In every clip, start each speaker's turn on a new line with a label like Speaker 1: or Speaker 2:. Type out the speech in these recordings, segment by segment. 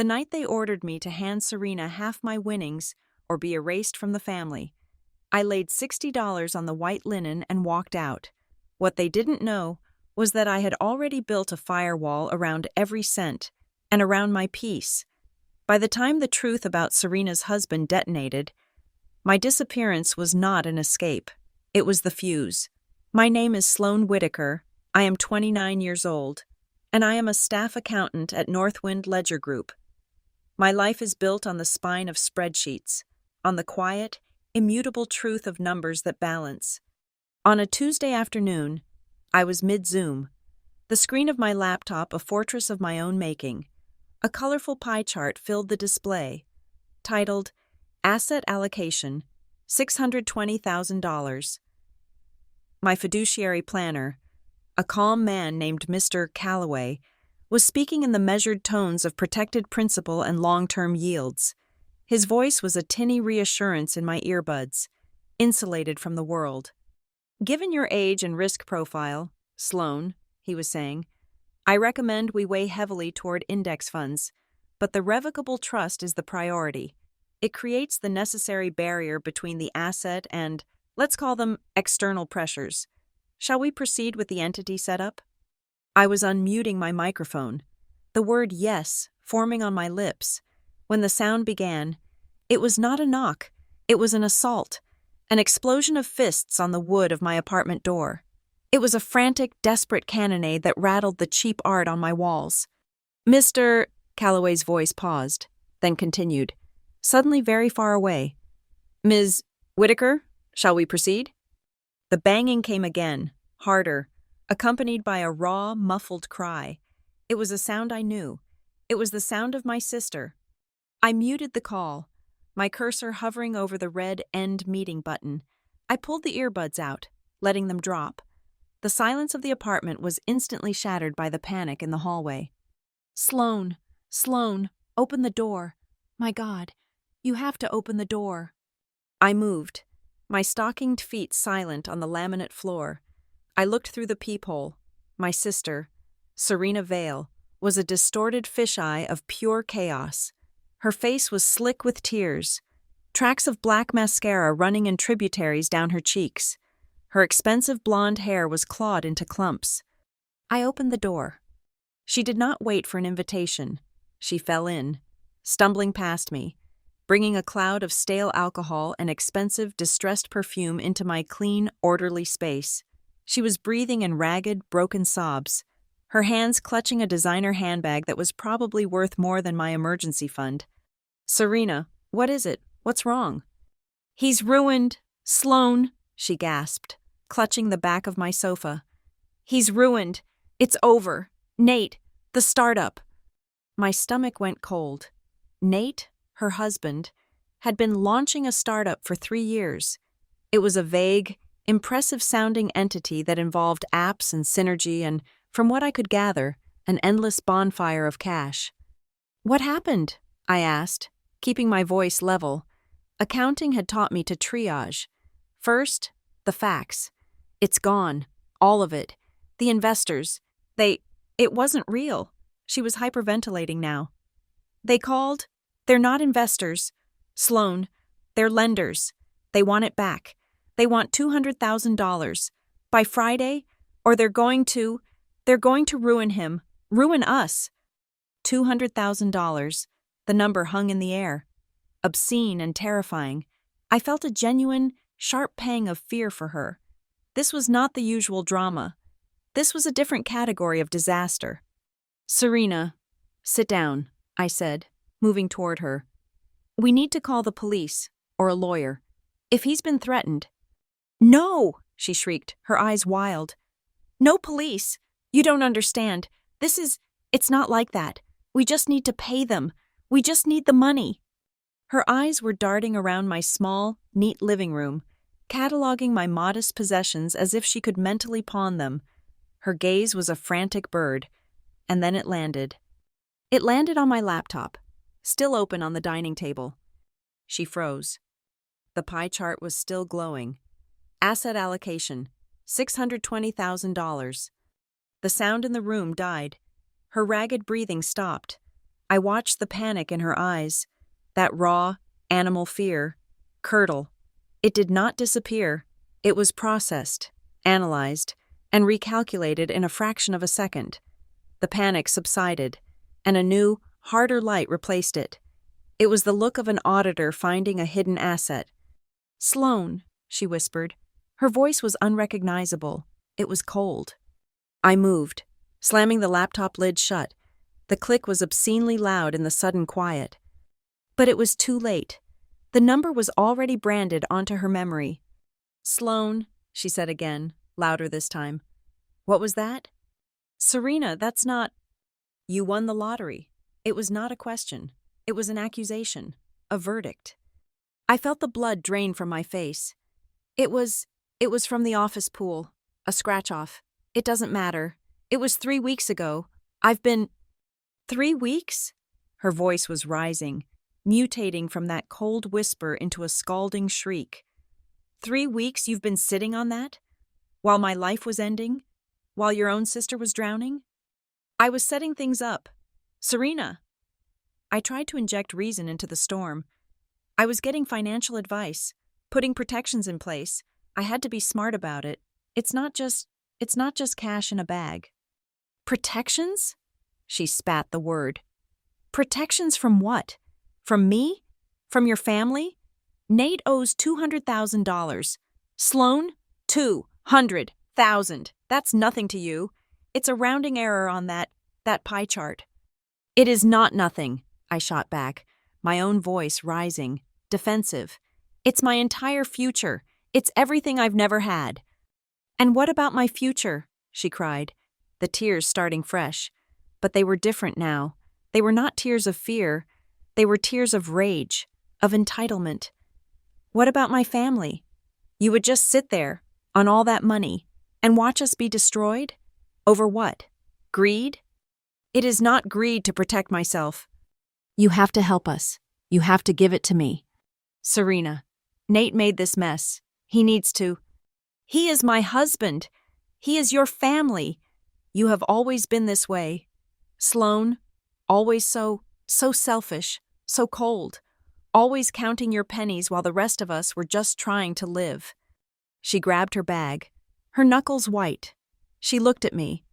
Speaker 1: The night they ordered me to hand Serena half my winnings or be erased from the family. I laid $60 on the white linen and walked out. What they didn't know was that I had already built a firewall around every cent and around my peace. By the time the truth about Serena's husband detonated, my disappearance was not an escape. It was the fuse. My name is Sloane Whitaker. I am 29 years old, and I am a staff accountant at Northwind Ledger Group. My life is built on the spine of spreadsheets, on the quiet, immutable truth of numbers that balance. On a Tuesday afternoon, I was mid-Zoom, the screen of my laptop a fortress of my own making. A colorful pie chart filled the display, titled Asset Allocation, $620,000. My fiduciary planner, a calm man named Mr. Calloway, was speaking in the measured tones of protected principal and long-term yields. His voice was a tinny reassurance in my earbuds, insulated from the world. Given your age and risk profile, Sloane, he was saying, I recommend we weigh heavily toward index funds, but the revocable trust is the priority. It creates the necessary barrier between the asset and, let's call them, external pressures. Shall we proceed with the entity setup? I was unmuting my microphone, the word yes forming on my lips. When the sound began, it was not a knock, it was an assault, an explosion of fists on the wood of my apartment door. It was a frantic, desperate cannonade that rattled the cheap art on my walls. Mr. Calloway's voice paused, then continued, suddenly very far away. Ms. Whitaker, shall we proceed? The banging came again, harder, accompanied by a raw, muffled cry. It was a sound I knew. It was the sound of my sister. I muted the call, my cursor hovering over the red End Meeting button. I pulled the earbuds out, letting them drop. The silence of the apartment was instantly shattered by the panic in the hallway. Sloane, open the door. My God, you have to open the door. I moved, my stockinged feet silent on the laminate floor. I looked through the peephole. My sister, Serena Vale, was a distorted fisheye of pure chaos. Her face was slick with tears, tracks of black mascara running in tributaries down her cheeks. Her expensive blonde hair was clawed into clumps. I opened the door. She did not wait for an invitation. She fell in, stumbling past me, bringing a cloud of stale alcohol and expensive, distressed perfume into my clean, orderly space. She was breathing in ragged, broken sobs, her hands clutching a designer handbag that was probably worth more than my emergency fund. Serena, what is it? What's wrong? He's ruined, Sloane, she gasped, clutching the back of my sofa. He's ruined. It's over. Nate, the startup. My stomach went cold. Nate, her husband, had been launching a startup for 3 years. It was a vague, impressive-sounding entity that involved apps and synergy and, from what I could gather, an endless bonfire of cash. What happened? I asked, keeping my voice level. Accounting had taught me to triage. First, the facts. It's gone. All of it. The investors. It wasn't real. She was hyperventilating now. They called. They're not investors. Sloane, they're lenders. They want it back. They want $200,000 by Friday, or they're going to ruin him, ruin us. $200,000. The number hung in the air. Obscene and terrifying. I felt a genuine, sharp pang of fear for her. This was not the usual drama. This was a different category of disaster. Serena, sit down, I said, moving toward her. We need to call the police, or a lawyer. If he's been threatened. No, she shrieked, her eyes wild. No police. You don't understand. It's not like that. We just need to pay them. We just need the money. Her eyes were darting around my small, neat living room, cataloging my modest possessions as if she could mentally pawn them. Her gaze was a frantic bird, and then it landed. It landed on my laptop, still open on the dining table. She froze. The pie chart was still glowing. Asset allocation, $620,000. The sound in the room died. Her ragged breathing stopped. I watched the panic in her eyes, that raw, animal fear, curdle. It did not disappear. It was processed, analyzed, and recalculated in a fraction of a second. The panic subsided, and a new, harder light replaced it. It was the look of an auditor finding a hidden asset. "Sloan," she whispered. Her voice was unrecognizable. It was cold. I moved, slamming the laptop lid shut. The click was obscenely loud in the sudden quiet. But it was too late. The number was already branded onto her memory. "Sloan," she said again, louder this time. "What was that?" "Serena, that's not—" "You won the lottery." It was not a question. It was an accusation, a verdict. I felt the blood drain from my face. It was from the office pool, a scratch-off. It doesn't matter. It was 3 weeks ago. I've been— 3 weeks? Her voice was rising, mutating from that cold whisper into a scalding shriek. 3 weeks you've been sitting on that? While my life was ending? While your own sister was drowning? I was setting things up. Serena. I tried to inject reason into the storm. I was getting financial advice, putting protections in place. I had to be smart about it. It's not just cash in a bag. Protections? She spat the word. Protections from what? From me? From your family? Nate owes $200,000. Sloan? 200,000. That's nothing to you. It's a rounding error on that pie chart. It is not nothing, I shot back, my own voice rising, defensive. It's my entire future. It's everything I've never had. And what about my future? She cried, the tears starting fresh. But they were different now. They were not tears of fear. They were tears of rage, of entitlement. What about my family? You would just sit there, on all that money, and watch us be destroyed? Over what? Greed? It is not greed to protect myself. You have to help us. You have to give it to me. Serena, Nate made this mess. He needs to. He is my husband. He is your family. You have always been this way. Sloan, always so selfish, so cold, always counting your pennies while the rest of us were just trying to live. She grabbed her bag, her knuckles white. She looked at me,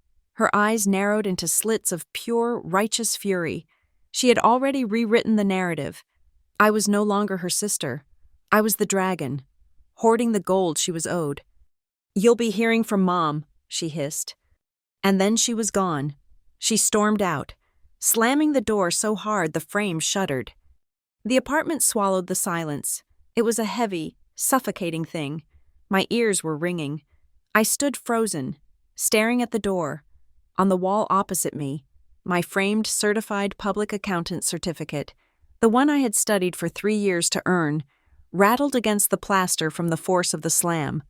Speaker 1: her eyes narrowed into slits of pure, righteous fury. She had already rewritten the narrative. I was no longer her sister. I was the dragon, hoarding the gold she was owed. You'll be hearing from Mom, she hissed. And then she was gone. She stormed out, slamming the door so hard the frame shuddered. The apartment swallowed the silence. It was a heavy, suffocating thing. My ears were ringing. I stood frozen, staring at the door. On the wall opposite me, my framed certified public accountant certificate, the one I had studied for 3 years to earn, rattled against the plaster from the force of the slam.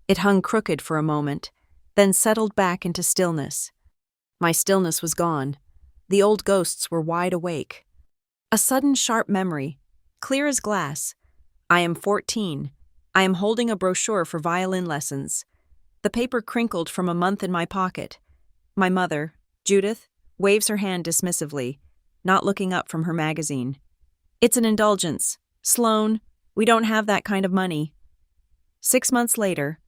Speaker 1: It hung crooked for a moment, then settled back into stillness. My stillness was gone. The old ghosts were wide awake. A sudden sharp memory, clear as glass. I am 14. I am holding a brochure for violin lessons. The paper crinkled from a month in my pocket. My mother, Judith, waves her hand dismissively, not looking up from her magazine. It's an indulgence. Sloan, we don't have that kind of money. 6 months later,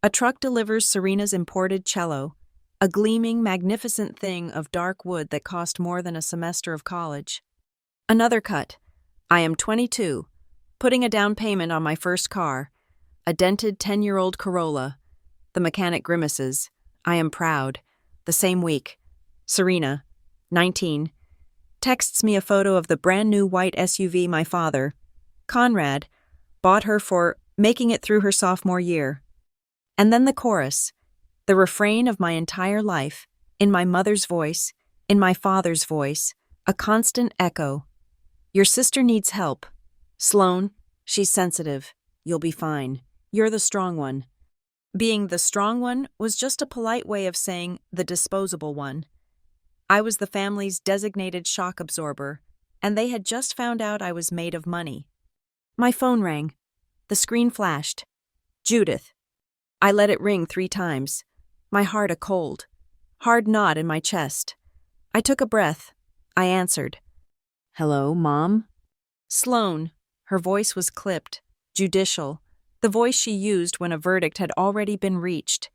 Speaker 1: a truck delivers Serena's imported cello, a gleaming, magnificent thing of dark wood that cost more than a semester of college. Another cut. I am 22, putting a down payment on my first car, a dented 10-year-old Corolla. The mechanic grimaces. I am proud. The same week, Serena, 19, texts me a photo of the brand new white SUV my father, Conrad, bought her for making it through her sophomore year. And then the chorus, the refrain of my entire life, in my mother's voice, in my father's voice, a constant echo. Your sister needs help. Sloan, she's sensitive. You'll be fine. You're the strong one. Being the strong one was just a polite way of saying the disposable one. I was the family's designated shock absorber, and they had just found out I was made of money. My phone rang. The screen flashed. Judith. I let it ring 3 times. My heart a cold, hard knot in my chest. I took a breath. I answered. Hello, Mom? Sloane. Her voice was clipped, judicial, the voice she used when a verdict had already been reached.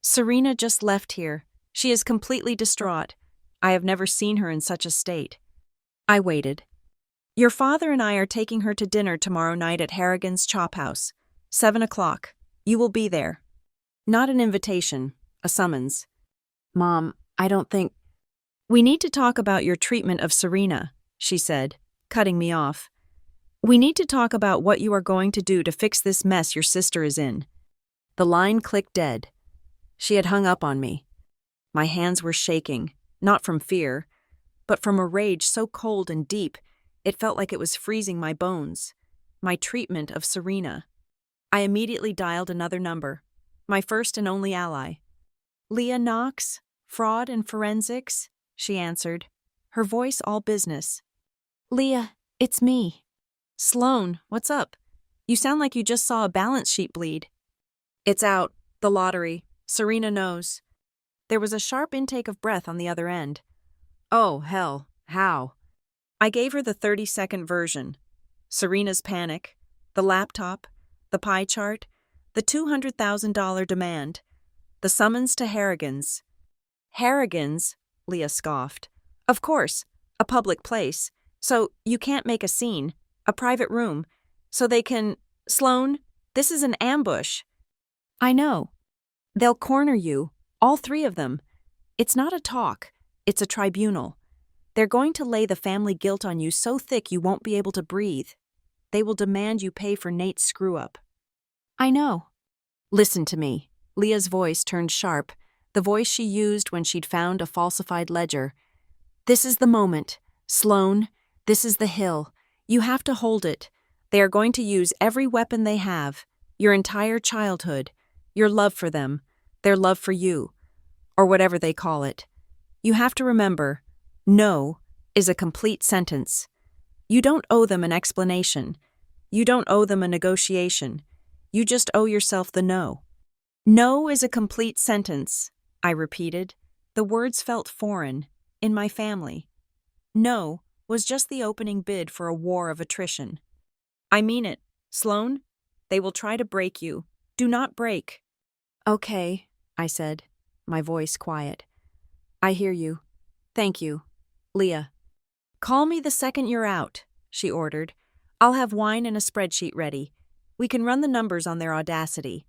Speaker 1: Serena just left here. She is completely distraught. I have never seen her in such a state. I waited. Your father and I are taking her to dinner tomorrow night at Harrigan's Chop House. 7 o'clock. You will be there. Not an invitation, a summons. Mom, I don't think... We need to talk about your treatment of Serena, she said, cutting me off. We need to talk about what you are going to do to fix this mess your sister is in. The line clicked dead. She had hung up on me. My hands were shaking, not from fear, but from a rage so cold and deep, it felt like it was freezing my bones. My treatment of Serena. I immediately dialed another number, my first and only ally. Leah Knox, fraud and forensics, she answered, her voice all business. Leah, it's me. Sloane, what's up? You sound like you just saw a balance sheet bleed. It's out, the lottery. Serena knows. There was a sharp intake of breath on the other end. Oh, hell, how? I gave her the 30-second version. Serena's panic, the laptop, the pie chart, the $200,000 demand, the summons to Harrigan's. Harrigan's? Leah scoffed. Of course, a public place. So you can't make a scene, a private room, so they can... Sloane, this is an ambush. I know. They'll corner you, all three of them. It's not a talk, it's a tribunal. They're going to lay the family guilt on you so thick you won't be able to breathe. They will demand you pay for Nate's screw-up. I know. Listen to me. Leah's voice turned sharp, the voice she used when she'd found a falsified ledger. This is the moment. Sloane, this is the hill. You have to hold it. They are going to use every weapon they have, your entire childhood, your love for them, their love for you, or whatever they call it. You have to remember, no is a complete sentence. You don't owe them an explanation. You don't owe them a negotiation. You just owe yourself the no. No is a complete sentence, I repeated. The words felt foreign, in my family. No was just the opening bid for a war of attrition. I mean it, Sloane. They will try to break you. Do not break. Okay, I said, my voice quiet. I hear you. Thank you. Leah. Call me the second you're out, she ordered. I'll have wine and a spreadsheet ready. We can run the numbers on their audacity.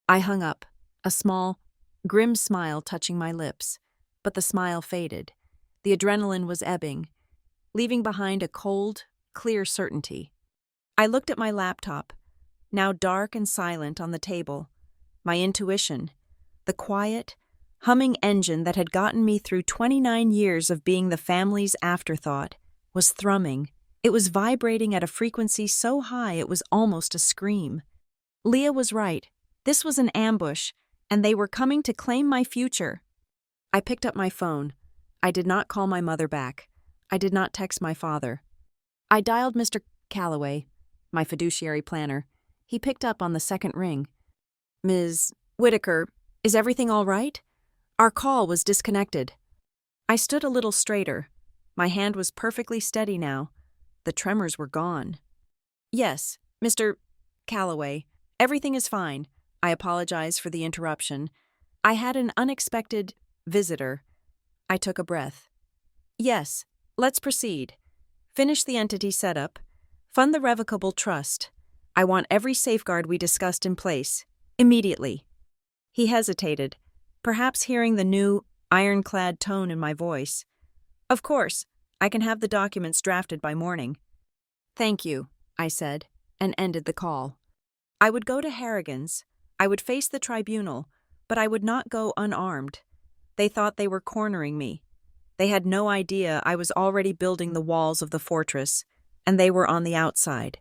Speaker 1: I hung up, a small, grim smile touching my lips, but the smile faded. The adrenaline was ebbing, leaving behind a cold, clear certainty. I looked at my laptop, now dark and silent on the table. My intuition, the quiet, humming engine that had gotten me through 29 years of being the family's afterthought, was thrumming. It was vibrating at a frequency so high it was almost a scream. Leah was right. This was an ambush, and they were coming to claim my future. I picked up my phone. I did not call my mother back. I did not text my father. I dialed Mr. Calloway, my fiduciary planner. He picked up on the second ring. Ms. Whitaker, is everything all right? Our call was disconnected. I stood a little straighter. My hand was perfectly steady now. The tremors were gone. Yes, Mr. Calloway, everything is fine. I apologize for the interruption. I had an unexpected visitor. I took a breath. Yes, let's proceed. Finish the entity setup. Fund the revocable trust. I want every safeguard we discussed in place. Immediately. He hesitated, perhaps hearing the new, ironclad tone in my voice. Of course, I can have the documents drafted by morning. Thank you, I said, and ended the call. I would go to Harrigan's. I would face the tribunal, but I would not go unarmed. They thought they were cornering me. They had no idea I was already building the walls of the fortress, and they were on the outside.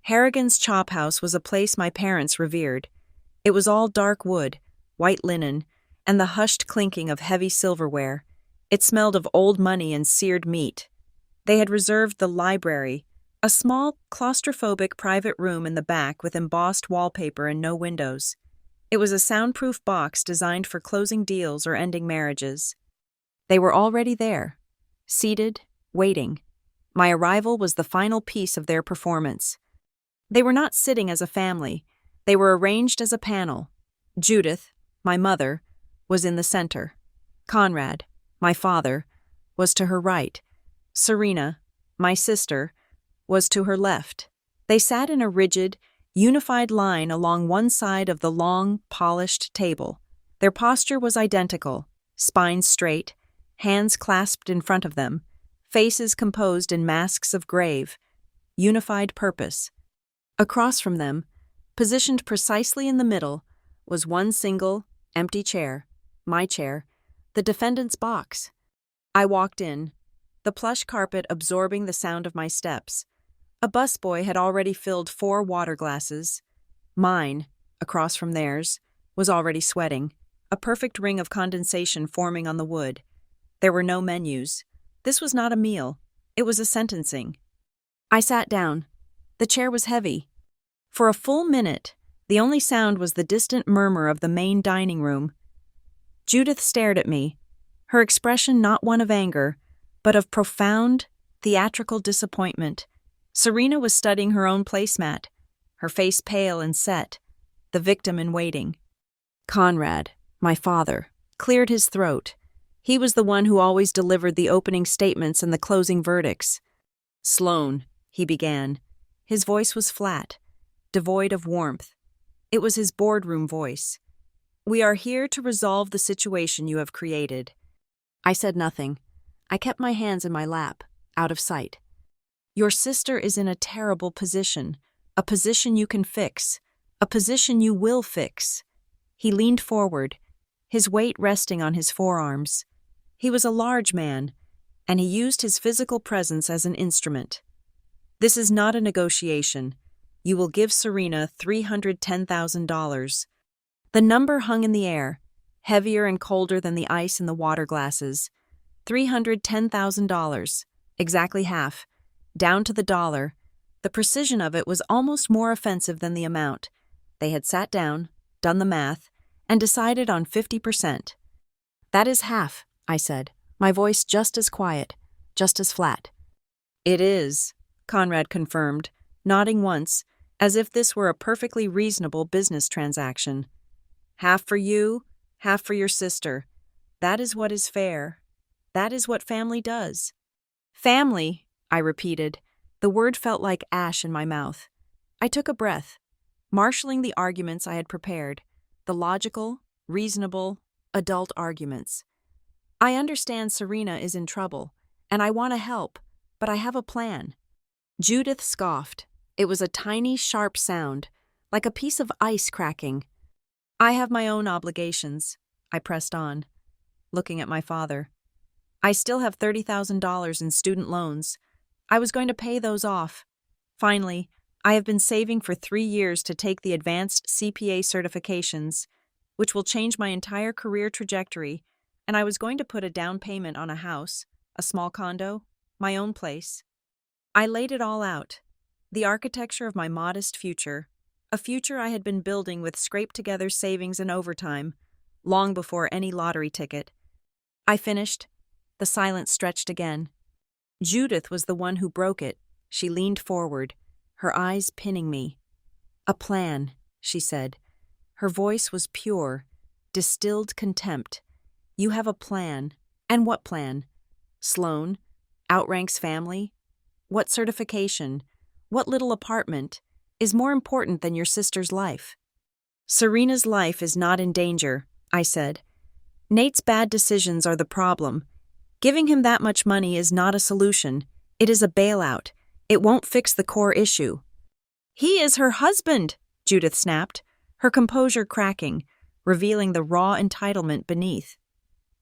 Speaker 1: Harrigan's Chop House was a place my parents revered. It was all dark wood, white linen, and the hushed clinking of heavy silverware. It smelled of old money and seared meat. They had reserved the library, a small, claustrophobic private room in the back with embossed wallpaper and no windows. It was a soundproof box designed for closing deals or ending marriages. They were already there, seated, waiting. My arrival was the final piece of their performance. They were not sitting as a family. They were arranged as a panel. Judith, my mother, was in the center. Conrad, my father, was to her right. Serena, my sister, was to her left. They sat in a rigid, unified line along one side of the long, polished table. Their posture was identical, spines straight, hands clasped in front of them, faces composed in masks of grave, unified purpose. Across from them, positioned precisely in the middle, was one single, empty chair, my chair, the defendant's box. I walked in, the plush carpet absorbing the sound of my steps. A busboy had already filled 4 water glasses. Mine, across from theirs, was already sweating, a perfect ring of condensation forming on the wood. There were no menus. This was not a meal. It was a sentencing. I sat down. The chair was heavy. For a full minute, the only sound was the distant murmur of the main dining room. Judith stared at me, her expression not one of anger, but of profound, theatrical disappointment. Serena was studying her own placemat, her face pale and set, the victim in waiting. Conrad, my father, cleared his throat. He was the one who always delivered the opening statements and the closing verdicts. "Sloane," he began. His voice was flat, devoid of warmth. It was his boardroom voice. "We are here to resolve the situation you have created." I said nothing. I kept my hands in my lap, out of sight. "Your sister is in a terrible position, a position you can fix, a position you will fix." He leaned forward, his weight resting on his forearms. He was a large man, and he used his physical presence as an instrument. "This is not a negotiation. You will give Serena $310,000. The number hung in the air, heavier and colder than the ice in the water glasses. $310,000, exactly half, down to the dollar. The precision of it was almost more offensive than the amount. They had sat down, done the math, and decided on 50%. "That is half," I said, my voice just as quiet, just as flat. "It is," Conrad confirmed, nodding once, as if this were a perfectly reasonable business transaction. "Half for you, half for your sister. That is what is fair. That is what family does." "Family," I repeated. The word felt like ash in my mouth. I took a breath, marshaling the arguments I had prepared, the logical, reasonable, adult arguments. "I understand Serena is in trouble, and I want to help, but I have a plan." Judith scoffed. It was a tiny, sharp sound, like a piece of ice cracking. "I have my own obligations," I pressed on, looking at my father. "I still have $30,000 in student loans. I was going to pay those off. Finally, I have been saving for 3 years to take the advanced CPA certifications, which will change my entire career trajectory, and I was going to put a down payment on a house, a small condo, my own place. I laid it all out, the architecture of my modest future, a future I had been building with scraped-together savings and overtime, long before any lottery ticket. I finished. The silence stretched again. Judith was the one who broke it. She leaned forward, her eyes pinning me. "A plan," she said. Her voice was pure, distilled contempt. "You have a plan. And what plan? Sloane? Outranks family? What certification? What little apartment is more important than your sister's life?" "Serena's life is not in danger," I said. "Nate's bad decisions are the problem. Giving him that much money is not a solution. It is a bailout. It won't fix the core issue." "He is her husband," Judith snapped, her composure cracking, revealing the raw entitlement beneath.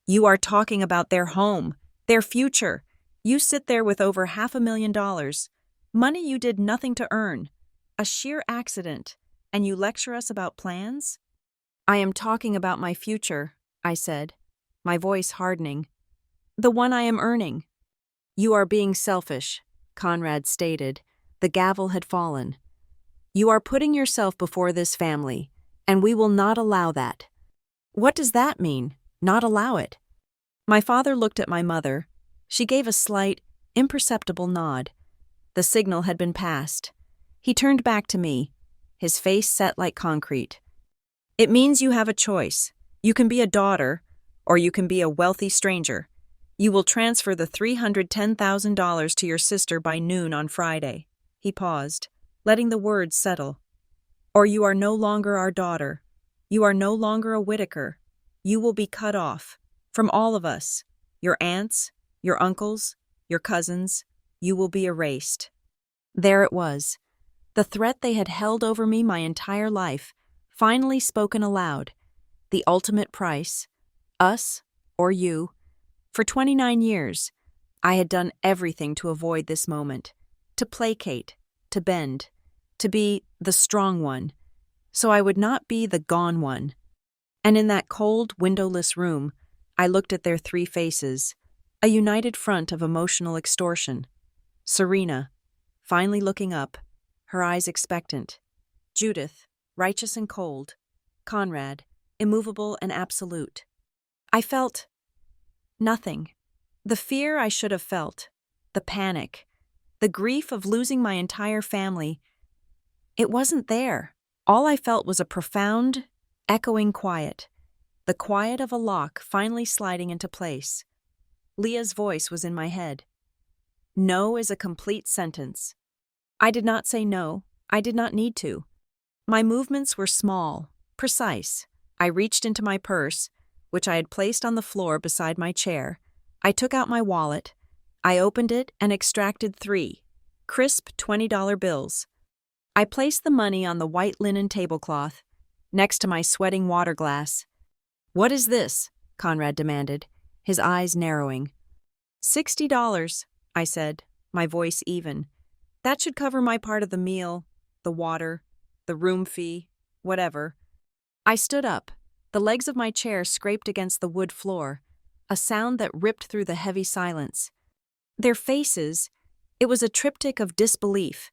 Speaker 1: "You are talking about their home, their future. You sit there with over $500,000, money you did nothing to earn, a sheer accident, and you lecture us about plans?" "I am talking about my future," I said, my voice hardening. "The one I am earning." "You are being selfish," Conrad stated. The gavel had fallen. "You are putting yourself before this family, and we will not allow that." "What does that mean, not allow it?" My father looked at my mother. She gave a slight, imperceptible nod. The signal had been passed. He turned back to me, his face set like concrete. It means you have a choice. You can be a daughter, or you can be a wealthy stranger. You will transfer the $310,000 to your sister by noon on Friday. He paused, letting the words settle. Or you are no longer our daughter. You are no longer a Whitaker. You will be cut off. From all of us. Your aunts, your uncles, your cousins. You will be erased. There it was. The threat they had held over me my entire life, finally spoken aloud. The ultimate price. Us, or you. For 29 years, I had done everything to avoid this moment. To placate, to bend, to be the strong one, so I would not be the gone one. And in that cold, windowless room, I looked at their three faces, a united front of emotional extortion. Serena, finally looking up, her eyes expectant. Judith, righteous and cold. Conrad, immovable and absolute. I felt nothing. The fear I should have felt, the panic, the grief of losing my entire family. It wasn't there. All I felt was a profound, echoing quiet. The quiet of a lock finally sliding into place. Leah's voice was in my head. No is a complete sentence. I did not say no. I did not need to. My movements were small, precise. I reached into my purse, which I had placed on the floor beside my chair. I took out my wallet. I opened it and extracted 3 crisp $20 bills. I placed the money on the white linen tablecloth, next to my sweating water glass. "What is this?" Conrad demanded, his eyes narrowing. $60, I said, my voice even. That should cover my part of the meal, the water, the room fee, whatever. I stood up. The legs of my chair scraped against the wood floor, a sound that ripped through the heavy silence. Their faces, it was a triptych of disbelief.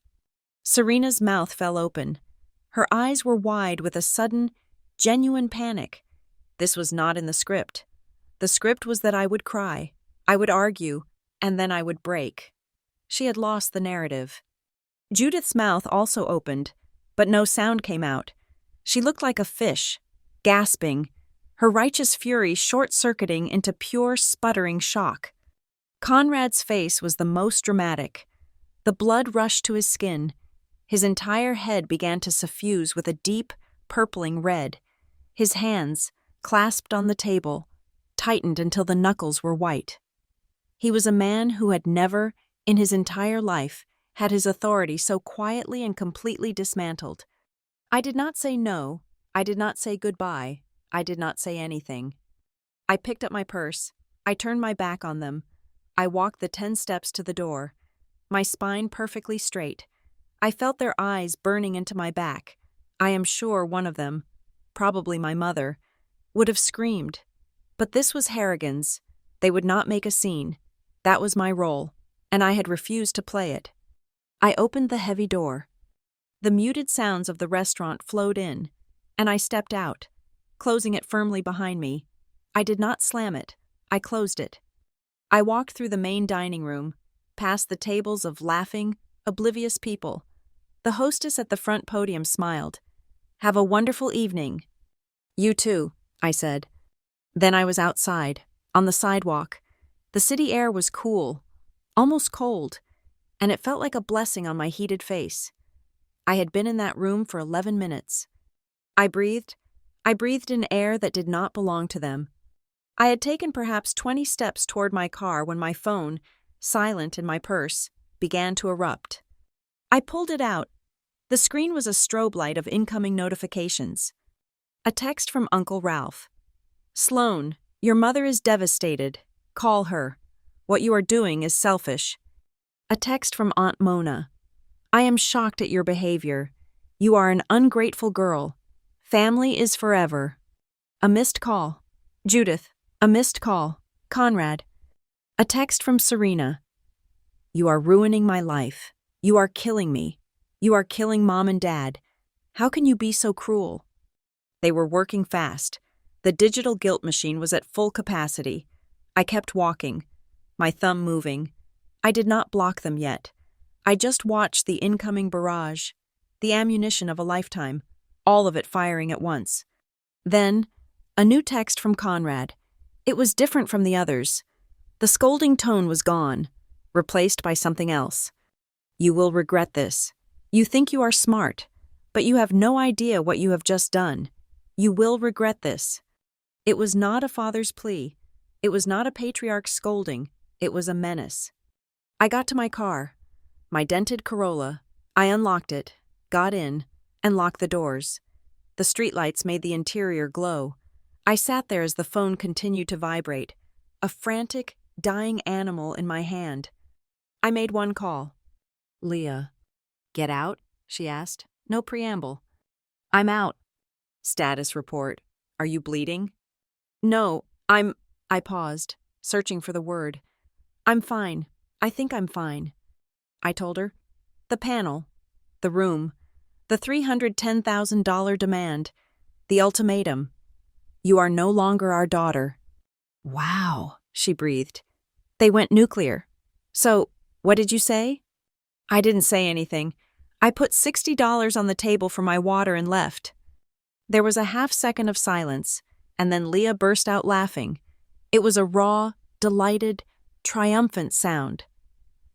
Speaker 1: Serena's mouth fell open. Her eyes were wide with a sudden, genuine panic. This was not in the script. The script was that I would cry, I would argue, and then I would break. She had lost the narrative. Judith's mouth also opened, but no sound came out. She looked like a fish, gasping, her righteous fury short-circuiting into pure, sputtering shock. Conrad's face was the most dramatic. The blood rushed to his skin. His entire head began to suffuse with a deep, purpling red. His hands, clasped on the table, tightened until the knuckles were white. He was a man who had never, in his entire life, had his authority so quietly and completely dismantled. I did not say no. I did not say goodbye. I did not say anything. I picked up my purse. I turned my back on them. I walked the 10 steps to the door, my spine perfectly straight. I felt their eyes burning into my back. I am sure one of them, probably my mother, would have screamed. But this was Harrigan's. They would not make a scene. That was my role, and I had refused to play it. I opened the heavy door. The muted sounds of the restaurant flowed in, and I stepped out, closing it firmly behind me. I did not slam it. I closed it. I walked through the main dining room, past the tables of laughing, oblivious people. The hostess at the front podium smiled. "Have a wonderful evening." "You too," I said. Then I was outside, on the sidewalk. The city air was cool, almost cold, and it felt like a blessing on my heated face. I had been in that room for 11 minutes. I breathed in air that did not belong to them. I had taken perhaps 20 steps toward my car when my phone, silent in my purse, began to erupt. I pulled it out. The screen was a strobe light of incoming notifications. A text from Uncle Ralph. "Sloan, your mother is devastated. Call her. What you are doing is selfish." A text from Aunt Mona. "I am shocked at your behavior. You are an ungrateful girl. Family is forever." A missed call. "Judith, a missed call. Conrad." A text from Serena. "You are ruining my life. You are killing me. You are killing Mom and Dad. How can you be so cruel?" They were working fast. The digital guilt machine was at full capacity. I kept walking, my thumb moving. I did not block them yet. I just watched the incoming barrage, the ammunition of a lifetime, all of it firing at once. Then, a new text from Conrad. It was different from the others. The scolding tone was gone, replaced by something else. You will regret this. You think you are smart, but you have no idea what you have just done. You will regret this. It was not a father's plea. It was not a patriarch's scolding. It was a menace. I got to my car, my dented Corolla. I unlocked it, got in, and locked the doors. The streetlights made the interior glow. I sat there as the phone continued to vibrate, a frantic, dying animal in my hand. I made one call. Leah. Get out? She asked. No preamble. I'm out. Status report. Are you bleeding? No, I paused, searching for the word. I'm fine. I think I'm fine. I told her. The panel. The room. The $310,000 demand. The ultimatum. You are no longer our daughter. Wow, she breathed. They went nuclear. So, what did you say? I didn't say anything. I put $60 on the table for my water and left. There was a half-second of silence, and then Leah burst out laughing. It was a raw, delighted, triumphant sound.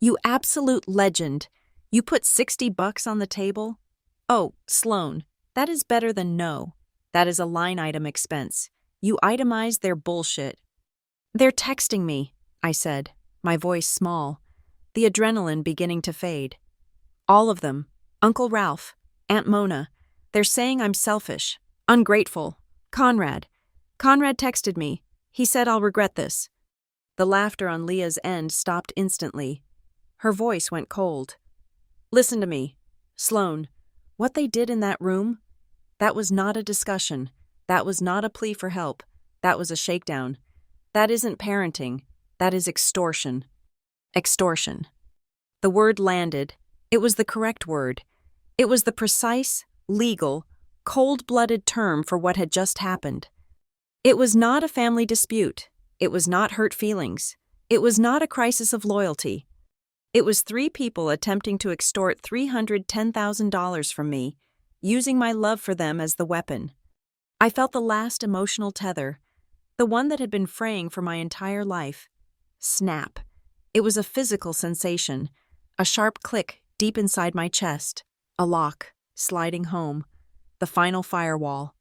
Speaker 1: You absolute legend. You put $60 on the table? Oh, Sloan, that is better than no. That is a line item expense. You itemize their bullshit. They're texting me, I said, my voice small, the adrenaline beginning to fade. All of them. Uncle Ralph, Aunt Mona. They're saying I'm selfish, ungrateful. Conrad texted me. He said I'll regret this. The laughter on Leah's end stopped instantly. Her voice went cold. Listen to me, Sloan. What they did in that room, that was not a discussion. That was not a plea for help. That was a shakedown. That isn't parenting. That is extortion. Extortion. The word landed. It was the correct word. It was the precise, legal, cold-blooded term for what had just happened. It was not a family dispute. It was not hurt feelings. It was not a crisis of loyalty. It was three people attempting to extort $310,000 from me, using my love for them as the weapon. I felt the last emotional tether, the one that had been fraying for my entire life. Snap. It was a physical sensation, a sharp click deep inside my chest, a lock, sliding home, the final firewall.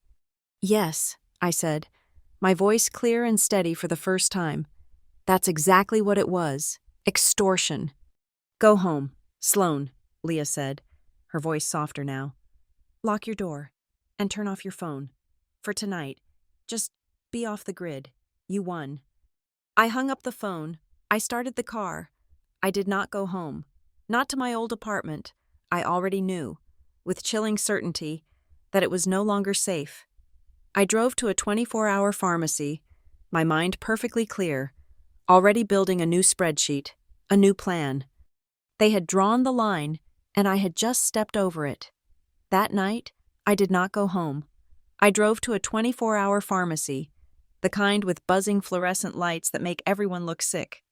Speaker 1: Yes, I said, my voice clear and steady for the first time. That's exactly what it was. Extortion. Go home, Sloan, Leah said, her voice softer now. Lock your door and turn off your phone. For tonight, just be off the grid. You won. I hung up the phone. I started the car. I did not go home. Not to my old apartment. I already knew, with chilling certainty, that it was no longer safe. I drove to a 24-hour pharmacy, my mind perfectly clear, already building a new spreadsheet, a new plan. They had drawn the line, and I had just stepped over it. That night, I did not go home. I drove to a 24-hour pharmacy, the kind with buzzing fluorescent lights that make everyone look sick.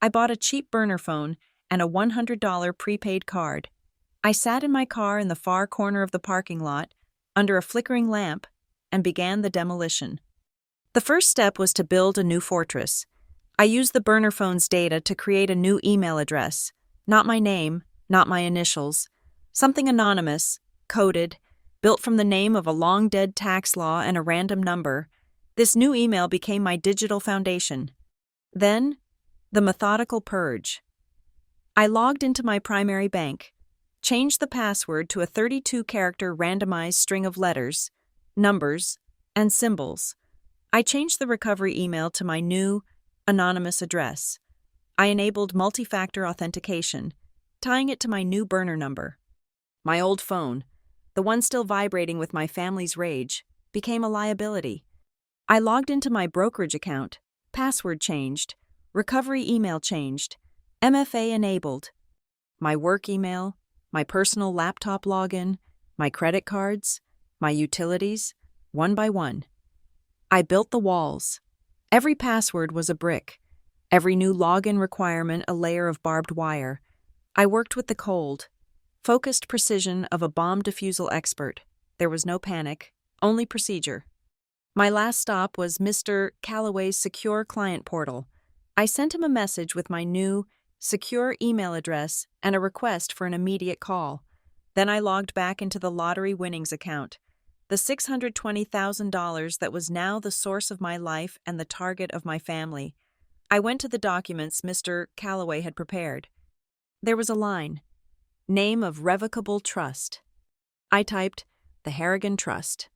Speaker 1: I bought a cheap burner phone and a $100 prepaid card. I sat in my car in the far corner of the parking lot, under a flickering lamp, and began the demolition. The first step was to build a new fortress. I used the burner phone's data to create a new email address, not my name, not my initials, something anonymous, coded, built from the name of a long-dead tax law and a random number. This new email became my digital foundation. Then, the methodical purge. I logged into my primary bank, changed the password to a 32-character randomized string of letters, numbers, and symbols. I changed the recovery email to my new, anonymous address. I enabled multi-factor authentication, tying it to my new burner number. My old phone, the one still vibrating with my family's rage, became a liability. I logged into my brokerage account, password changed, recovery email changed, MFA enabled. My work email, my personal laptop login, my credit cards, my utilities, one by one. I built the walls. Every password was a brick. Every new login requirement a layer of barbed wire. I worked with the cold, focused precision of a bomb defusal expert. There was no panic, only procedure. My last stop was Mr. Calloway's secure client portal. I sent him a message with my new, secure email address and a request for an immediate call. Then I logged back into the lottery winnings account, the $620,000 that was now the source of my life and the target of my family. I went to the documents Mr. Calloway had prepared. There was a line, name of revocable trust. I typed, the Harrigan Trust.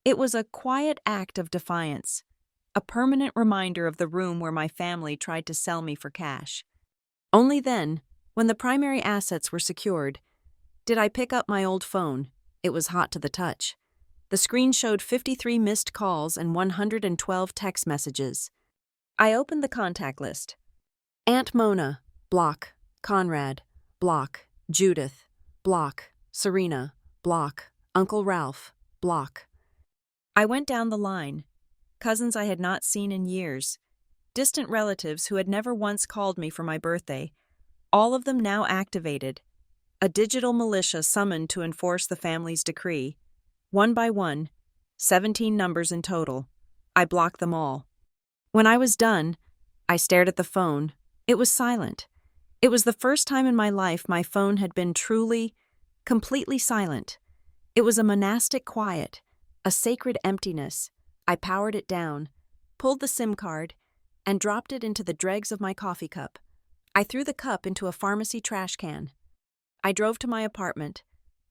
Speaker 1: It was a quiet act of defiance, a permanent reminder of the room where my family tried to sell me for cash. Only then, when the primary assets were secured, did I pick up my old phone. It was hot to the touch. The screen showed 53 missed calls and 112 text messages. I opened the contact list. Aunt Mona, block. Conrad, block. Judith, block. Serena, block. Uncle Ralph, block. I went down the line. Cousins I had not seen in years. Distant relatives who had never once called me for my birthday. All of them now activated. A digital militia summoned to enforce the family's decree. One by one, 17 numbers in total. I blocked them all. When I was done, I stared at the phone. It was silent. It was the first time in my life my phone had been truly, completely silent. It was a monastic quiet, a sacred emptiness. I powered it down, pulled the SIM card, and dropped it into the dregs of my coffee cup. I threw the cup into a pharmacy trash can. I drove to my apartment,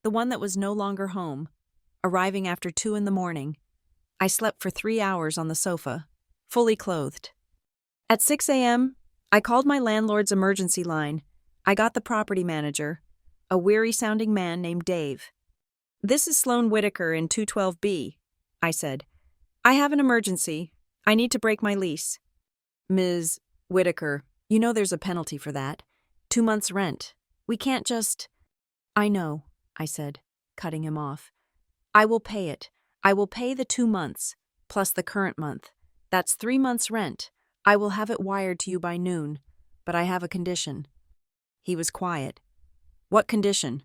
Speaker 1: the one that was no longer home, arriving after 2 a.m. I slept for 3 hours on the sofa, fully clothed. At 6 a.m., I called my landlord's emergency line. I got the property manager, a weary-sounding man named Dave. "This is Sloan Whitaker in 212B, I said. "I have an emergency. I need to break my lease." "Ms. Whitaker, you know there's a penalty for that. 2 months' rent. We can't just—" "I know," I said, cutting him off. "I will pay it. I will pay the 2 months, plus the current month. That's 3 months' rent. I will have it wired to you by noon, but I have a condition." He was quiet. "What condition?"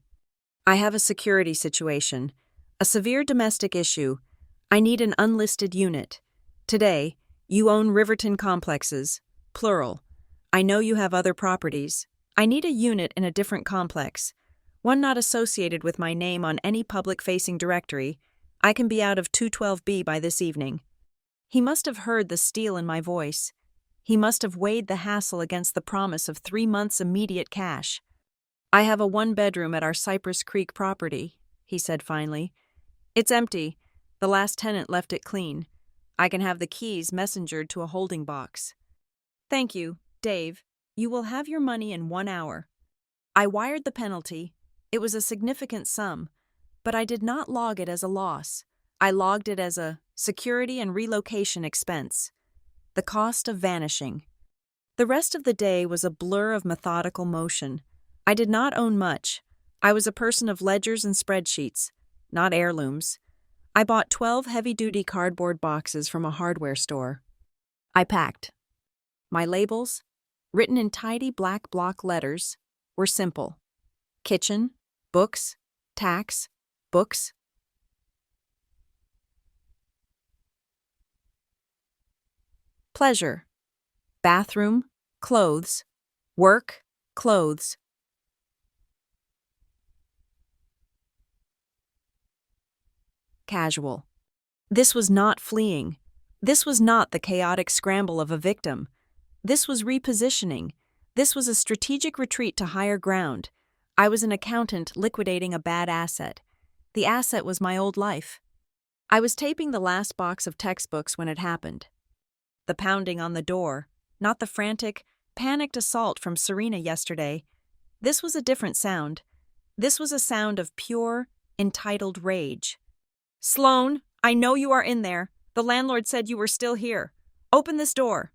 Speaker 1: "I have a security situation, a severe domestic issue. I need an unlisted unit. Today, you own Riverton complexes, plural. I know you have other properties. I need a unit in a different complex, one not associated with my name on any public-facing directory. I can be out of 212B by this evening." He must have heard the steel in my voice. He must have weighed the hassle against the promise of 3 months' immediate cash. "I have a 1-bedroom at our Cypress Creek property," he said finally. "It's empty. The last tenant left it clean. I can have the keys messengered to a holding box." "Thank you, Dave. You will have your money in 1 hour." I wired the penalty. It was a significant sum, but I did not log it as a loss. I logged it as a security and relocation expense. The cost of vanishing. The rest of the day was a blur of methodical motion. I did not own much. I was a person of ledgers and spreadsheets, not heirlooms. I bought 12 heavy-duty cardboard boxes from a hardware store. I packed. My labels, written in tidy black block letters, were simple. Kitchen, books, tax, books. Pleasure, bathroom, clothes, work, clothes. Casual. This was not fleeing. This was not the chaotic scramble of a victim. This was repositioning. This was a strategic retreat to higher ground. I was an accountant liquidating a bad asset. The asset was my old life. I was taping the last box of textbooks when it happened. The pounding on the door, not the frantic, panicked assault from Serena yesterday. This was a different sound. This was a sound of pure, entitled rage. "Sloan, I know you are in there. The landlord said you were still here. Open this door."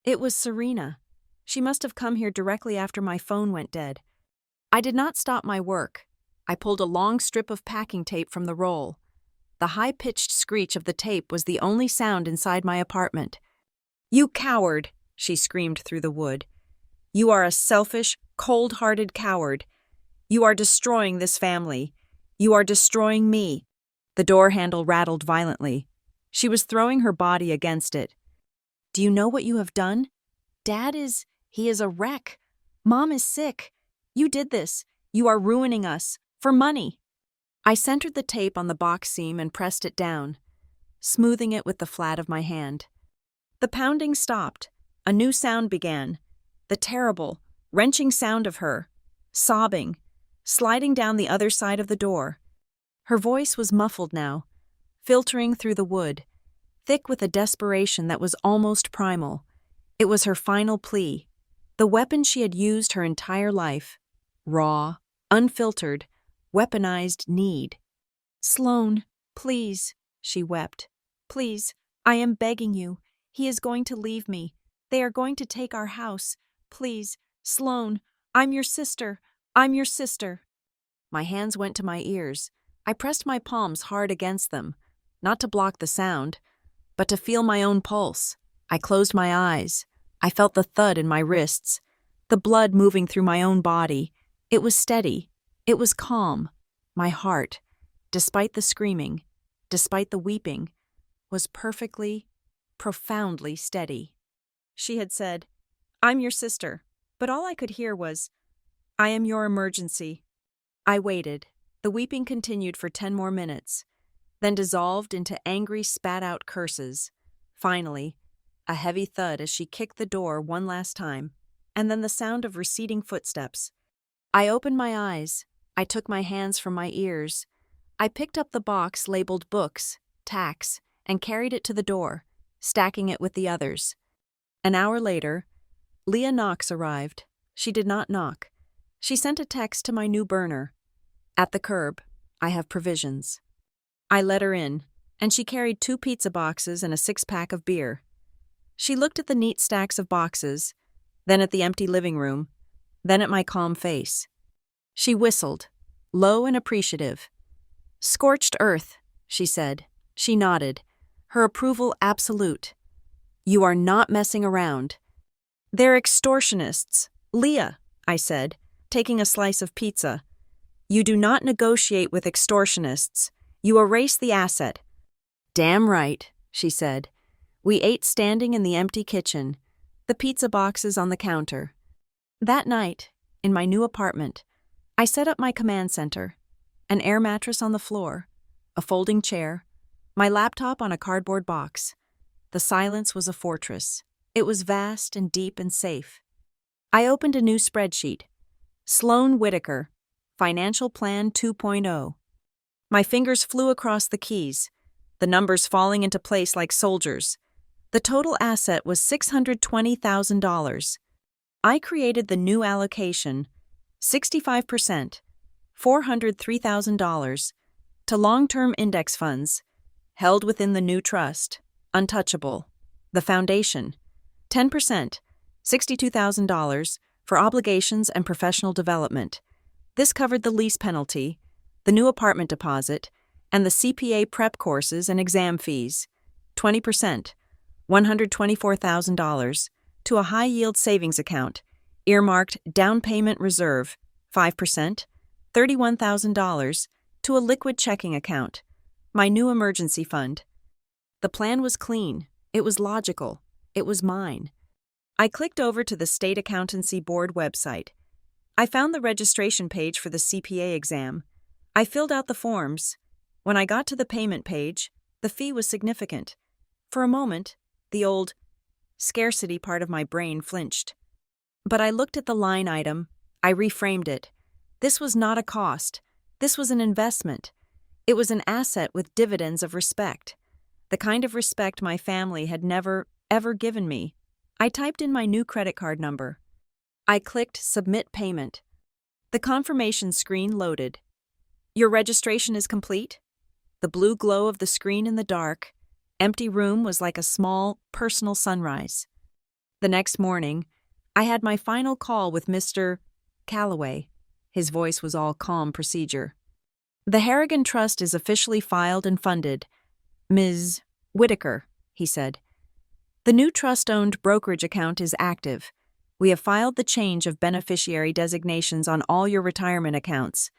Speaker 1: It was Serena. She must have come here directly after my phone went dead. I did not stop my work. I pulled a long strip of packing tape from the roll. The high-pitched screech of the tape was the only sound inside my apartment. "You coward!" she screamed through the wood. "You are a selfish, cold-hearted coward. You are destroying this family. You are destroying me." The door handle rattled violently. She was throwing her body against it. "Do you know what you have done? He is a wreck. Mom is sick. You did this. You are ruining us. For money." I centered the tape on the box seam and pressed it down, smoothing it with the flat of my hand. The pounding stopped. A new sound began. The terrible, wrenching sound of her, sobbing, sliding down the other side of the door. Her voice was muffled now, filtering through the wood, thick with a desperation that was almost primal. It was her final plea, the weapon she had used her entire life. Raw, unfiltered, weaponized need. "Sloan, please," she wept. "Please, I am begging you. He is going to leave me. They are going to take our house. Please, Sloan, I'm your sister. I'm your sister." My hands went to my ears. I pressed my palms hard against them, not to block the sound, but to feel my own pulse. I closed my eyes. I felt the thud in my wrists, the blood moving through my own body. It was steady. It was calm. My heart, despite the screaming, despite the weeping, was perfectly, profoundly steady. She had said, "I'm your sister," but all I could hear was, "I am your emergency." I waited. The weeping continued for 10 more minutes, then dissolved into angry, spat-out curses. Finally, a heavy thud as she kicked the door one last time, and then the sound of receding footsteps. I opened my eyes. I took my hands from my ears. I picked up the box labeled books, tax, and carried it to the door, stacking it with the others. An hour later, Leah Knox arrived. She did not knock. She sent a text to my new burner. "At the curb, I have provisions." I let her in, and she carried 2 pizza boxes and a 6-pack of beer. She looked at the neat stacks of boxes, then at the empty living room, then at my calm face. She whistled, low and appreciative. "Scorched earth," she said. She nodded, her approval absolute. "You are not messing around." "They're extortionists." "Leah," I said, taking a slice of pizza. "You do not negotiate with extortionists. You erase the asset." "Damn right," she said. We ate standing in the empty kitchen, the pizza boxes on the counter. That night, in my new apartment, I set up my command center, an air mattress on the floor, a folding chair, my laptop on a cardboard box. The silence was a fortress. It was vast and deep and safe. I opened a new spreadsheet. Sloan Whitaker, Financial Plan 2.0. My fingers flew across the keys, the numbers falling into place like soldiers. The total asset was $620,000. I created the new allocation, 65%, $403,000, to long-term index funds, held within the new trust, untouchable. The foundation, 10%, $62,000, for obligations and professional development. This covered the lease penalty, the new apartment deposit, and the CPA prep courses and exam fees. 20%, $124,000, to a high-yield savings account, earmarked down payment reserve. 5%, $31,000, to a liquid checking account, my new emergency fund. The plan was clean. It was logical. It was mine. I clicked over to the State Accountancy Board website. I found the registration page for the CPA exam. I filled out the forms. When I got to the payment page, the fee was significant. For a moment, the old scarcity part of my brain flinched. But I looked at the line item. I reframed it. This was not a cost. This was an investment. It was an asset with dividends of respect. The kind of respect my family had never, ever given me. I typed in my new credit card number. I clicked Submit Payment. The confirmation screen loaded. Your registration is complete? The blue glow of the screen in the dark, empty room was like a small, personal sunrise. The next morning, I had my final call with Mr. Calloway. His voice was all calm procedure. The Harrigan Trust is officially filed and funded. Ms. Whitaker, he said. The The new trust-owned brokerage account is active. We have filed the change of beneficiary designations on all your retirement accounts.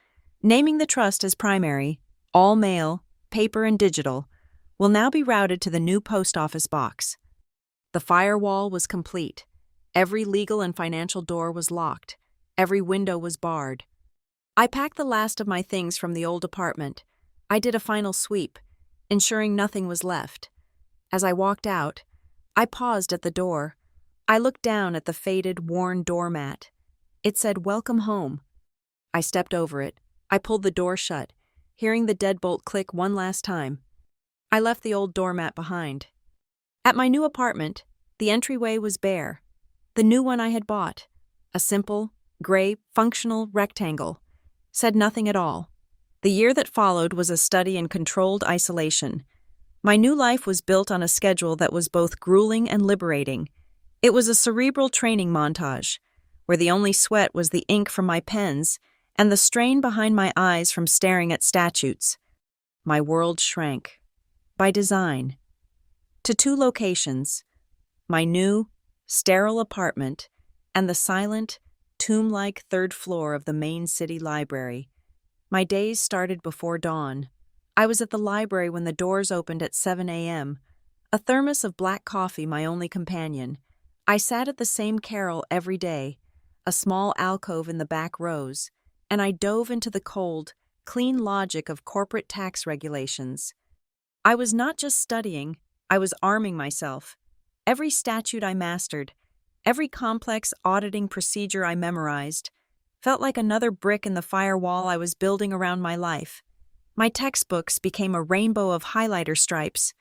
Speaker 1: Naming the trust as primary, all mail, paper and digital, will now be routed to the new post office box. The firewall was complete. Every legal and financial door was locked. Every window was barred. I packed the last of my things from the old apartment. I did a final sweep, ensuring nothing was left. As I walked out, I paused at the door. I looked down at the faded, worn doormat. It said, "Welcome home." I stepped over it. I pulled the door shut, hearing the deadbolt click one last time. I left the old doormat behind. At my new apartment, the entryway was bare. The new one I had bought, a simple, gray, functional rectangle, said nothing at all. The year that followed was a study in controlled isolation. My new life was built on a schedule that was both grueling and liberating. It was a cerebral training montage, where the only sweat was the ink from my pens and the strain behind my eyes from staring at statutes. My world shrank, by design, to two locations: my new, sterile apartment and the silent, tomb-like third floor of the main city library. My days started before dawn. I was at the library when the doors opened at 7 a.m., a thermos of black coffee my only companion. I sat at the same carrel every day, a small alcove in the back rows, and I dove into the cold, clean logic of corporate tax regulations. I was not just studying, I was arming myself. Every statute I mastered, every complex auditing procedure I memorized, felt like another brick in the firewall I was building around my life. My textbooks became a rainbow of highlighter stripes: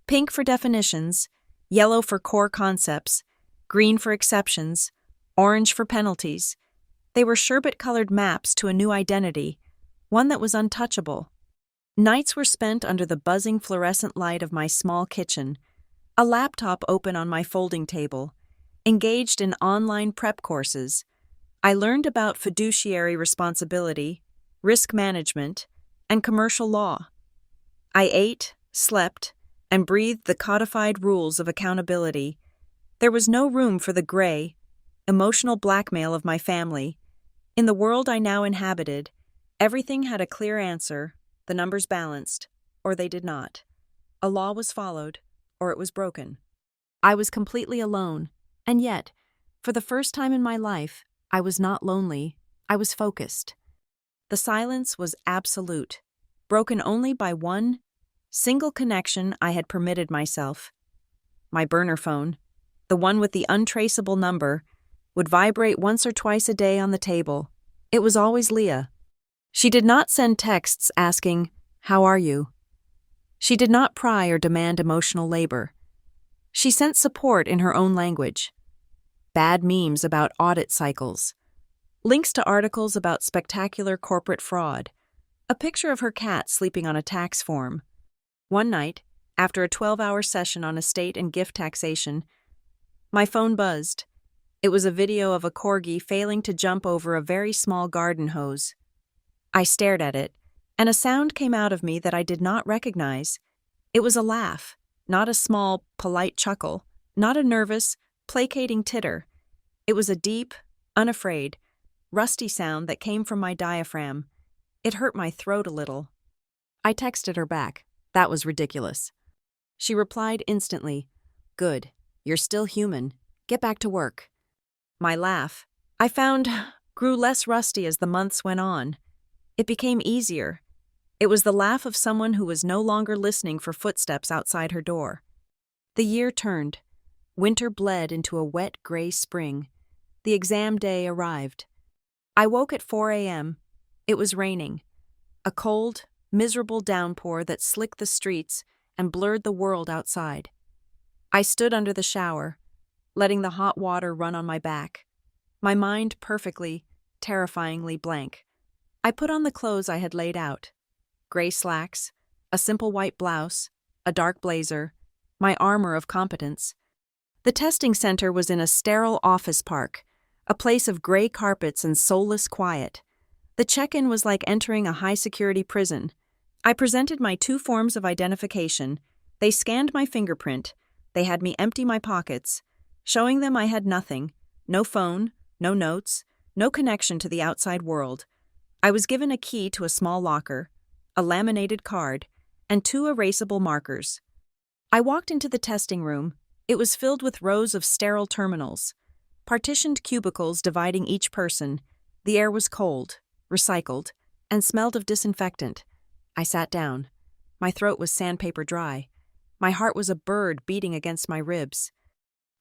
Speaker 1: pink for definitions, yellow for core concepts, green for exceptions, orange for penalties. They were sherbet-colored maps to a new identity, one that was untouchable. Nights were spent under the buzzing fluorescent light of my small kitchen, a laptop open on my folding table, engaged in online prep courses. I learned about fiduciary responsibility, risk management, and commercial law. I ate, slept, and breathed the codified rules of accountability. There was no room for the gray, emotional blackmail of my family. In the world I now inhabited, everything had a clear answer, the numbers balanced, or they did not. A law was followed, or it was broken. I was completely alone, and yet, for the first time in my life, I was not lonely, I was focused. The silence was absolute, broken only by one single connection I had permitted myself. My burner phone, the one with the untraceable number, would vibrate once or twice a day on the table. It was always Leah. She did not send texts asking, "How are you?" She did not pry or demand emotional labor. She sent support in her own language. Bad memes about audit cycles, links to articles about spectacular corporate fraud, a picture of her cat sleeping on a tax form. One night, after a 12-hour session on estate and gift taxation, my phone buzzed. It was a video of a corgi failing to jump over a very small garden hose. I stared at it, and a sound came out of me that I did not recognize. It was a laugh, not a small, polite chuckle, not a nervous, placating titter. It was a deep, unafraid, rusty sound that came from my diaphragm. It hurt my throat a little. I texted her back. That was ridiculous. She replied instantly, "Good, you're still human. Get back to work." My laugh, I found, grew less rusty as the months went on. It became easier. It was the laugh of someone who was no longer listening for footsteps outside her door. The year turned. Winter bled into a wet, gray spring. The exam day arrived. I woke at 4 a.m. It was raining. A cold, miserable downpour that slicked the streets and blurred the world outside. I stood under the shower, letting the hot water run on my back, my mind perfectly, terrifyingly blank. I put on the clothes I had laid out: gray slacks, a simple white blouse, a dark blazer, my armor of competence. The testing center was in a sterile office park, a place of gray carpets and soulless quiet. The check-in was like entering a high-security prison. I presented my 2 forms of identification. They scanned my fingerprint, They had me empty my pockets, showing them I had nothing, no phone, no notes, no connection to the outside world. I was given a key to a small locker, a laminated card, and 2 erasable markers. I walked into the testing room. It was filled with rows of sterile terminals, partitioned cubicles dividing each person. The air was cold, recycled, and smelled of disinfectant. I sat down. My throat was sandpaper dry. My heart was a bird beating against my ribs.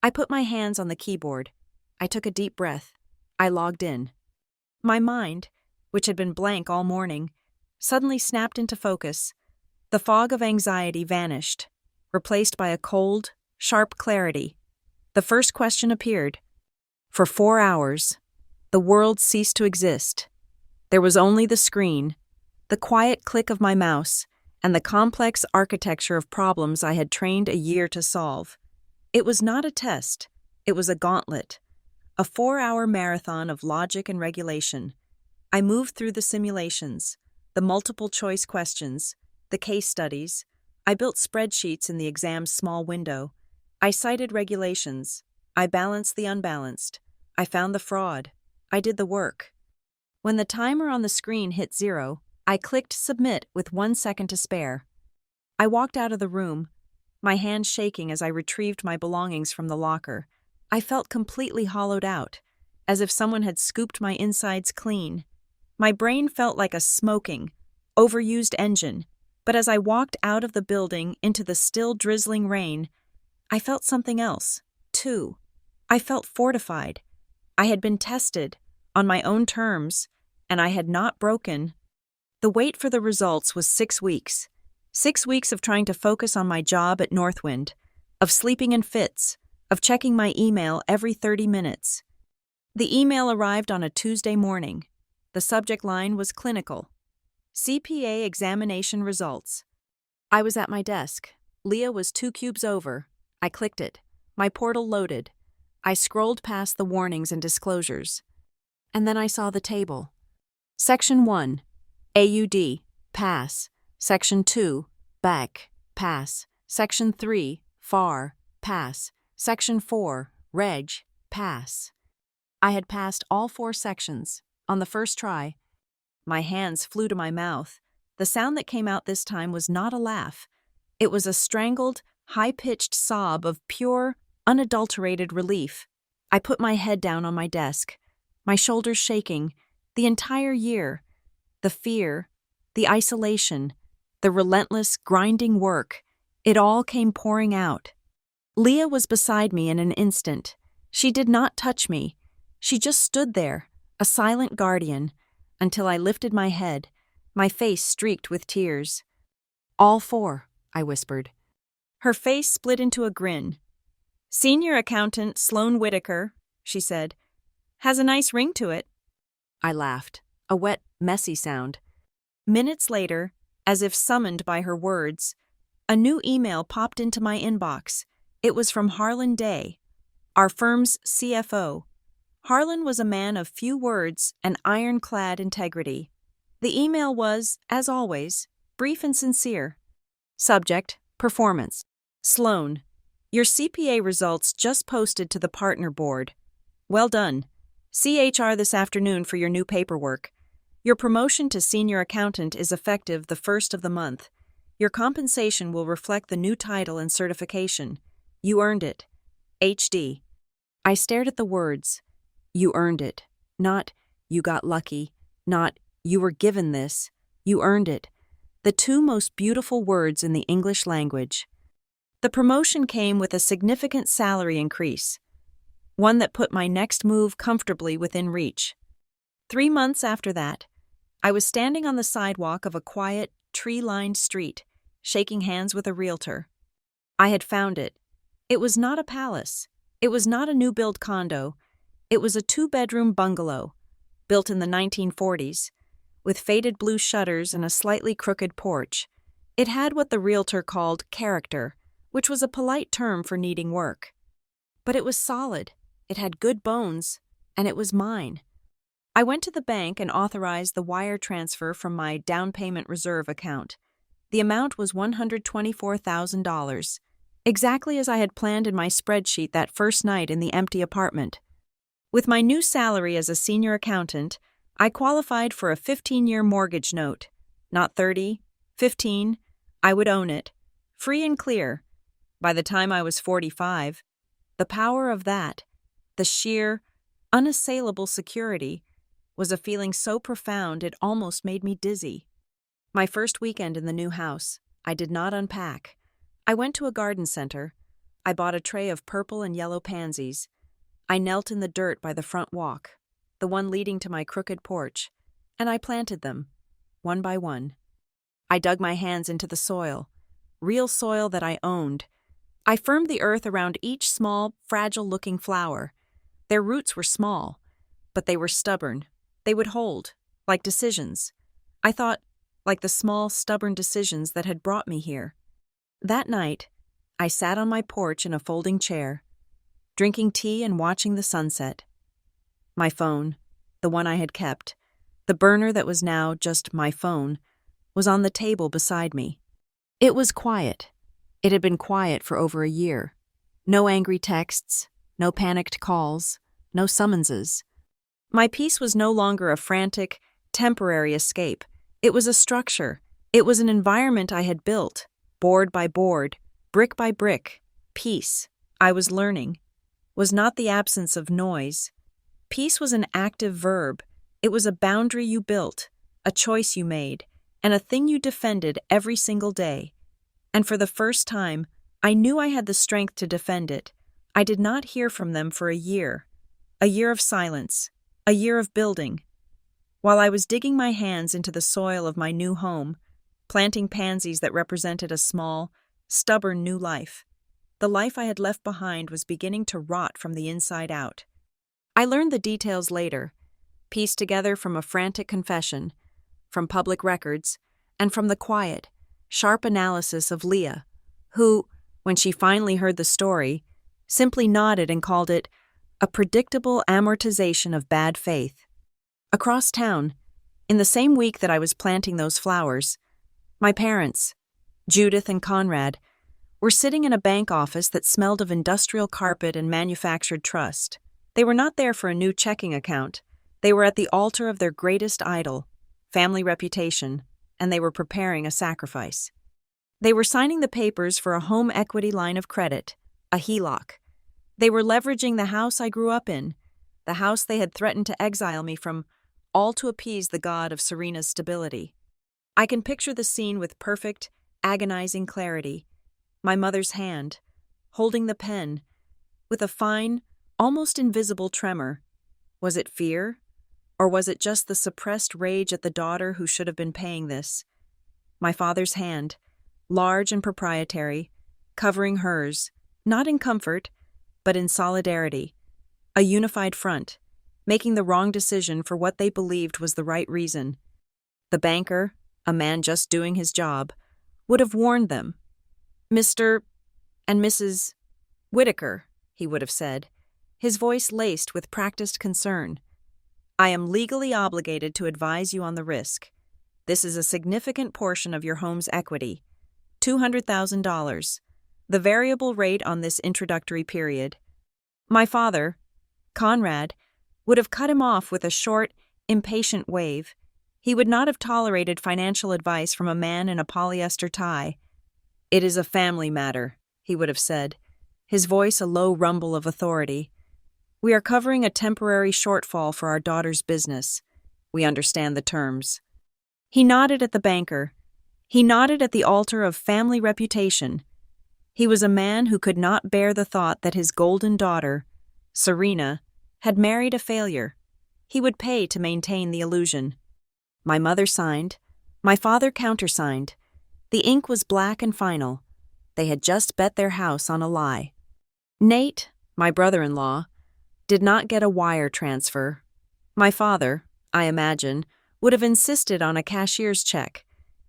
Speaker 1: I put my hands on the keyboard. I took a deep breath. I logged in. My mind, which had been blank all morning, suddenly snapped into focus. The fog of anxiety vanished, replaced by a cold, sharp clarity. The first question appeared. For 4 hours, the world ceased to exist. There was only the screen, the quiet click of my mouse, and the complex architecture of problems I had trained a year to solve. It was not a test. It was a gauntlet, a 4-hour marathon of logic and regulation. I moved through the simulations, the multiple-choice questions, the case studies. I built spreadsheets in the exam's small window. I cited regulations. I balanced the unbalanced. I found the fraud. I did the work. When the timer on the screen hit 0, I clicked submit with 1 second to spare. I walked out of the room, my hands shaking as I retrieved my belongings from the locker. I felt completely hollowed out, as if someone had scooped my insides clean. My brain felt like a smoking, overused engine, but as I walked out of the building into the still drizzling rain, I felt something else, too. I felt fortified. I had been tested, on my own terms, and I had not broken. The wait for the results was 6 weeks. 6 weeks of trying to focus on my job at Northwind, of sleeping in fits, of checking my email every 30 minutes. The email arrived on a Tuesday morning. The subject line was clinical. CPA examination results. I was at my desk. Leah was 2 cubes over. I clicked it. My portal loaded. I scrolled past the warnings and disclosures. And then I saw the table. Section 1, AUD, pass. Section 2, back, pass. Section 3, FAR, pass. Section 4, Reg, pass. I had passed all 4 sections, on the first try. My hands flew to my mouth. The sound that came out this time was not a laugh. It was a strangled, high-pitched sob of pure, unadulterated relief. I put my head down on my desk, my shoulders shaking. The entire year, the fear, the isolation, the relentless, grinding work, it all came pouring out. Leah was beside me in an instant. She did not touch me. She just stood there, a silent guardian, until I lifted my head, my face streaked with tears. All 4, I whispered. Her face split into a grin. Senior accountant Sloan Whitaker, she said, has a nice ring to it. I laughed, a wet, messy sound. Minutes later, as if summoned by her words, a new email popped into my inbox. It was from Harlan Day, our firm's CFO. Harlan was a man of few words and ironclad integrity. The email was, as always, brief and sincere. Subject, performance. Sloan, your CPA results just posted to the partner board. Well done. See HR this afternoon for your new paperwork. Your promotion to senior accountant is effective the 1st of the month. Your compensation will reflect the new title and certification. You earned it. HD. I stared at the words. You earned it. Not, you got lucky. Not, you were given this. You earned it. The 2 most beautiful words in the English language. The promotion came with a significant salary increase, one that put my next move comfortably within reach. 3 months after that, I was standing on the sidewalk of a quiet, tree-lined street, shaking hands with a realtor. I had found it. It was not a palace. It was not a new-build condo. It was a 2-bedroom bungalow, built in the 1940s, with faded blue shutters and a slightly crooked porch. It had what the realtor called character, which was a polite term for needing work. But it was solid, it had good bones, and it was mine. I went to the bank and authorized the wire transfer from my down payment reserve account. The amount was $124,000. exactly as I had planned in my spreadsheet that first night in the empty apartment. With my new salary as a senior accountant, I qualified for a 15-year mortgage note. Not 30, 15, I would own it, free and clear. By the time I was 45, the power of that, the sheer, unassailable security, was a feeling so profound it almost made me dizzy. My first weekend in the new house, I did not unpack. I went to a garden center. I bought a tray of purple and yellow pansies. I knelt in the dirt by the front walk, the one leading to my crooked porch, and I planted them, one by one. I dug my hands into the soil, real soil that I owned. I firmed the earth around each small, fragile-looking flower. Their roots were small, but they were stubborn. They would hold, like decisions. I thought, like the small, stubborn decisions that had brought me here. That night, I sat on my porch in a folding chair, drinking tea and watching the sunset. My phone, the one I had kept, the burner that was now just my phone, was on the table beside me. It was quiet. It had been quiet for over a year. No angry texts, no panicked calls, no summonses. My peace was no longer a frantic, temporary escape. It was a structure. It was an environment I had built, board by board, brick by brick. Peace, I was learning, was not the absence of noise. Peace was an active verb. It was a boundary you built, a choice you made, and a thing you defended every single day. And for the first time, I knew I had the strength to defend it. I did not hear from them for a year of silence, a year of building. While I was digging my hands into the soil of my new home, planting pansies that represented a small, stubborn new life, the life I had left behind was beginning to rot from the inside out. I learned the details later, pieced together from a frantic confession, from public records, and from the quiet, sharp analysis of Leah, who, when she finally heard the story, simply nodded and called it a predictable amortization of bad faith. Across town, in the same week that I was planting those flowers, my parents, Judith and Conrad, were sitting in a bank office that smelled of industrial carpet and manufactured trust. They were not there for a new checking account. They were at the altar of their greatest idol, family reputation, and they were preparing a sacrifice. They were signing the papers for a home equity line of credit, a HELOC. They were leveraging the house I grew up in, the house they had threatened to exile me from, all to appease the god of Serena's stability. I can picture the scene with perfect, agonizing clarity. My mother's hand, holding the pen, with a fine, almost invisible tremor. Was it fear? Or was it just the suppressed rage at the daughter who should have been paying this? My father's hand, large and proprietary, covering hers, not in comfort, but in solidarity. A unified front, making the wrong decision for what they believed was the right reason. The banker, a man just doing his job, would have warned them. Mr. and Mrs. Whitaker, he would have said, his voice laced with practiced concern. I am legally obligated to advise you on the risk. This is a significant portion of your home's equity, $200,000, the variable rate on this introductory period. My father, Conrad, would have cut him off with a short, impatient wave. He would not have tolerated financial advice from a man in a polyester tie. It is a family matter, he would have said, his voice a low rumble of authority. We are covering a temporary shortfall for our daughter's business. We understand the terms. He nodded at the banker. He nodded at the altar of family reputation. He was a man who could not bear the thought that his golden daughter, Serena, had married a failure. He would pay to maintain the illusion. My mother signed. My father countersigned. The ink was black and final. They had just bet their house on a lie. Nate, my brother-in-law, did not get a wire transfer. My father, I imagine, would have insisted on a cashier's check.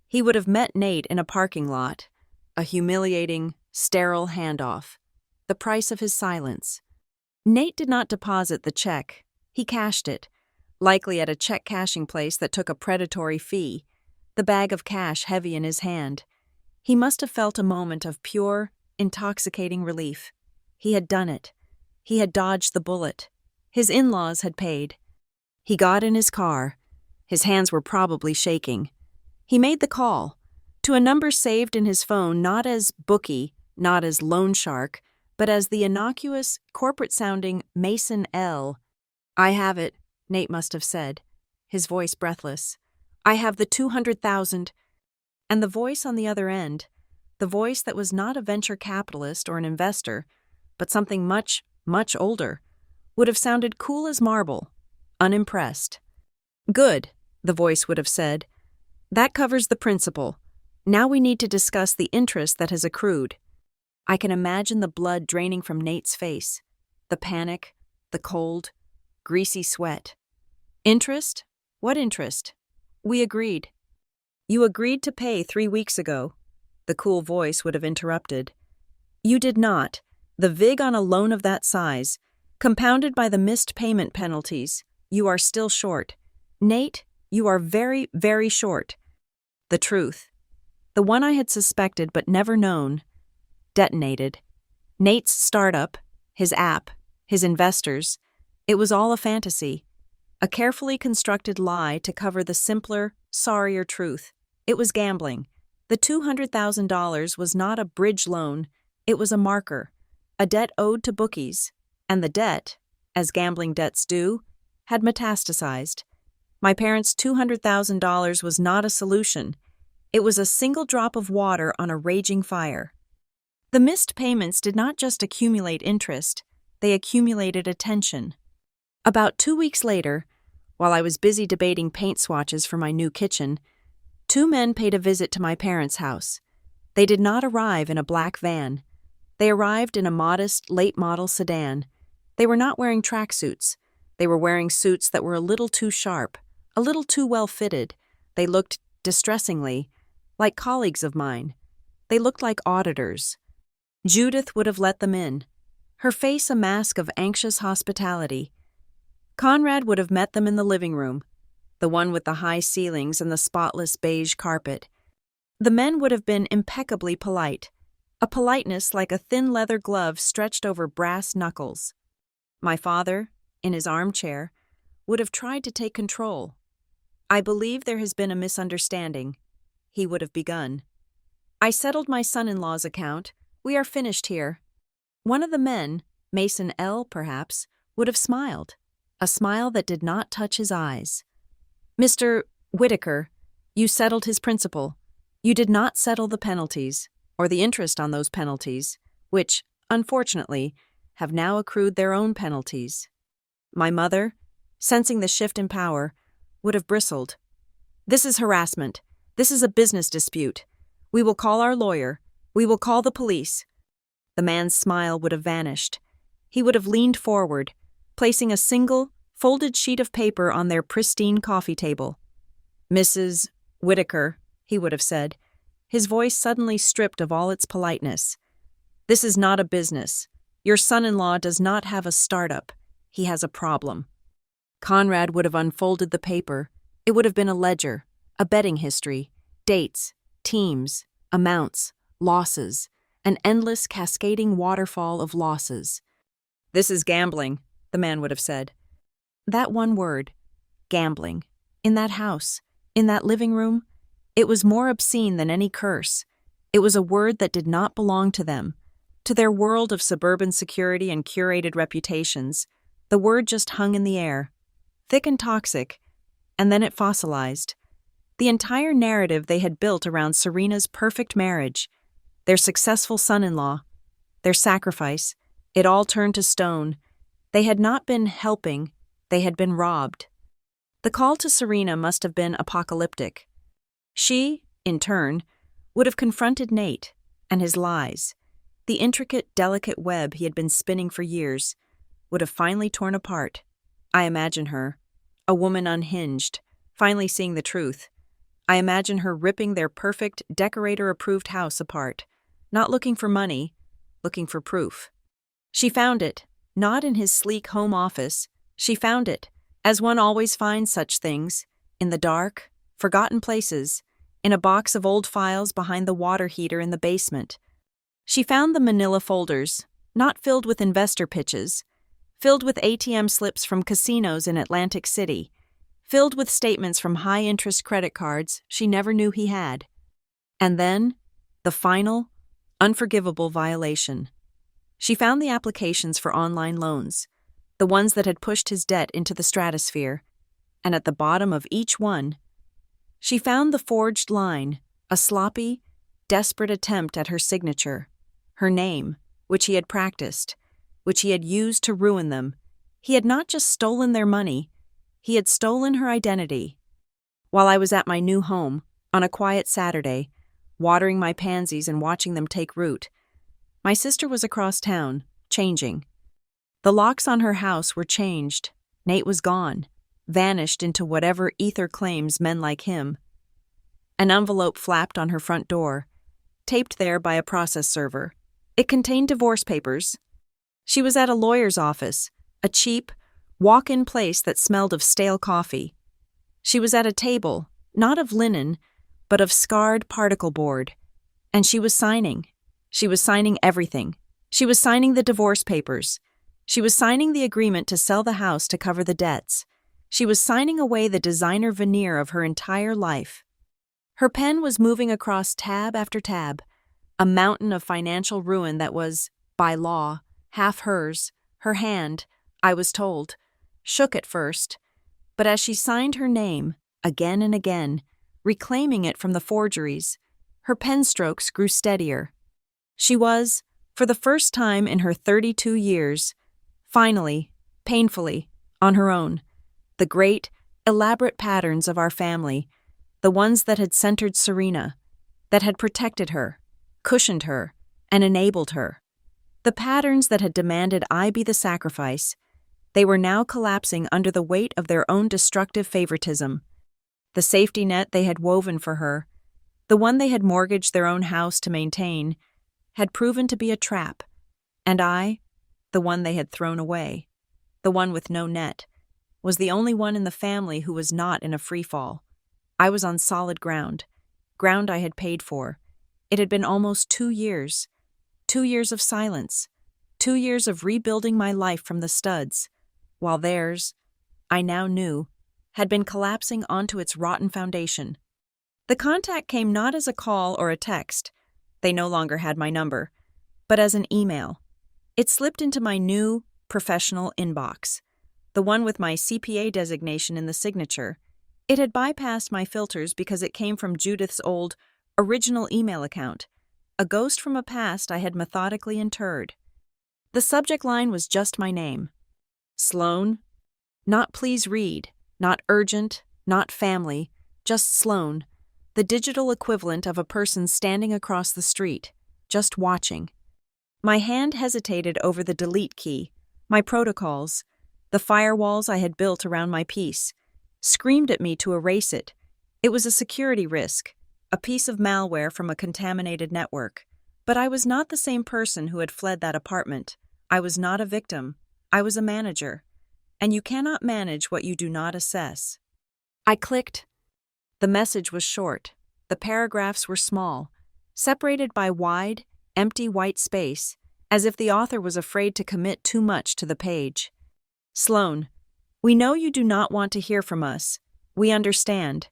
Speaker 1: He would have met Nate in a parking lot. A humiliating, sterile handoff. The price of his silence. Nate did not deposit the check. He cashed it, likely at a check cashing place that took a predatory fee, the bag of cash heavy in his hand. He must have felt a moment of pure, intoxicating relief. He had done it. He had dodged the bullet. His in-laws had paid. He got in his car. His hands were probably shaking. He made the call to a number saved in his phone not as bookie, not as loan shark, but as the innocuous, corporate-sounding Mason L. "I have it," Nate must have said, his voice breathless. "I have the 200,000. And the voice on the other end, the voice that was not a venture capitalist or an investor, but something much, much older, would have sounded cool as marble, unimpressed. "Good," the voice would have said. "That covers the principal. Now we need to discuss the interest that has accrued." I can imagine the blood draining from Nate's face, the panic, the cold, greasy sweat. "Interest? What interest?" "We agreed." "You agreed to pay 3 weeks ago," the cool voice would have interrupted. "You did not. The vig on a loan of that size, compounded by the missed payment penalties, you are still short. Nate, you are very, very short." The truth, the one I had suspected but never known, detonated. Nate's startup, his app, his investors, it was all a fantasy. A carefully constructed lie to cover the simpler, sorrier truth. It was gambling. The $200,000 was not a bridge loan, it was a marker, a debt owed to bookies, and the debt, as gambling debts do, had metastasized. My parents' $200,000 was not a solution. It was a single drop of water on a raging fire. The missed payments did not just accumulate interest, they accumulated attention. About 2 weeks later, while I was busy debating paint swatches for my new kitchen, 2 men paid a visit to my parents' house. They did not arrive in a black van. They arrived in a modest, late-model sedan. They were not wearing tracksuits. They were wearing suits that were a little too sharp, a little too well-fitted. They looked, distressingly, like colleagues of mine. They looked like auditors. Judith would have let them in, her face a mask of anxious hospitality. Conrad would have met them in the living room, the one with the high ceilings and the spotless beige carpet. The men would have been impeccably polite, a politeness like a thin leather glove stretched over brass knuckles. My father, in his armchair, would have tried to take control. "I believe there has been a misunderstanding," he would have begun. "I settled my son-in-law's account. We are finished here." One of the men, Mason L. perhaps, would have smiled, a smile that did not touch his eyes. "Mr. Whitaker, you settled his principal. You did not settle the penalties, or the interest on those penalties, which, unfortunately, have now accrued their own penalties." My mother, sensing the shift in power, would have bristled. "This is harassment. This is a business dispute. We will call our lawyer. We will call the police." The man's smile would have vanished. He would have leaned forward, placing a single, folded sheet of paper on their pristine coffee table. "Mrs. Whitaker," he would have said, his voice suddenly stripped of all its politeness. "This is not a business. Your son-in-law does not have a startup. He has a problem." Conrad would have unfolded the paper. It would have been a ledger, a betting history, dates, teams, amounts, losses, an endless cascading waterfall of losses. "This is gambling," the man would have said. That one word, gambling, in that house, in that living room, it was more obscene than any curse. It was a word that did not belong to them. To their world of suburban security and curated reputations, the word just hung in the air, thick and toxic, and then it fossilized. The entire narrative they had built around Serena's perfect marriage, their successful son-in-law, their sacrifice, it all turned to stone. They had not been helping, they had been robbed. The call to Serena must have been apocalyptic. She, in turn, would have confronted Nate and his lies. The intricate, delicate web he had been spinning for years would have finally torn apart. I imagine her, a woman unhinged, finally seeing the truth. I imagine her ripping their perfect, decorator-approved house apart, not looking for money, looking for proof. She found it, not in his sleek home office. She found it, as one always finds such things, in the dark, forgotten places, in a box of old files behind the water heater in the basement. She found the manila folders, not filled with investor pitches, filled with ATM slips from casinos in Atlantic City, filled with statements from high-interest credit cards she never knew he had. And then, the final, unforgivable violation. She found the applications for online loans, the ones that had pushed his debt into the stratosphere, and at the bottom of each one, she found the forged line, a sloppy, desperate attempt at her signature, her name, which he had practiced, which he had used to ruin them. He had not just stolen their money, he had stolen her identity. While I was at my new home, on a quiet Saturday, watering my pansies and watching them take root, my sister was across town, changing. The locks on her house were changed. Nate was gone, vanished into whatever ether claims men like him. An envelope flapped on her front door, taped there by a process server. It contained divorce papers. She was at a lawyer's office, a cheap, walk-in place that smelled of stale coffee. She was at a table, not of linen, but of scarred particle board. And she was signing. She was signing everything. She was signing the divorce papers. She was signing the agreement to sell the house to cover the debts. She was signing away the designer veneer of her entire life. Her pen was moving across tab after tab, a mountain of financial ruin that was, by law, half hers. Her hand, I was told, shook at first, but as she signed her name, again and again, reclaiming it from the forgeries, her pen strokes grew steadier. She was, for the first time in her 32 years, finally, painfully, on her own. The great, elaborate patterns of our family, the ones that had centered Serena, that had protected her, cushioned her, and enabled her. The patterns that had demanded I be the sacrifice, they were now collapsing under the weight of their own destructive favoritism. The safety net they had woven for her, the one they had mortgaged their own house to maintain, had proven to be a trap, and I, the one they had thrown away, the one with no net, was the only one in the family who was not in a free fall. I was on solid ground, ground I had paid for. It had been almost 2 years. 2 years of silence, 2 years of rebuilding my life from the studs, while theirs, I now knew, had been collapsing onto its rotten foundation. The contact came not as a call or a text, they no longer had my number, but as an email. It slipped into my new, professional inbox, the one with my CPA designation in the signature. It had bypassed my filters because it came from Judith's old, original email account, a ghost from a past I had methodically interred. The subject line was just my name. Sloan. Not please read, not urgent, not family, just Sloan, the digital equivalent of a person standing across the street, just watching. My hand hesitated over the delete key, my protocols, the firewalls I had built around my piece, screamed at me to erase it. It was a security risk, a piece of malware from a contaminated network. But I was not the same person who had fled that apartment. I was not a victim. I was a manager. And you cannot manage what you do not assess. I clicked. The message was short. The paragraphs were small, separated by wide, empty white space, as if the author was afraid to commit too much to the page. Sloan, we know you do not want to hear from us. We understand.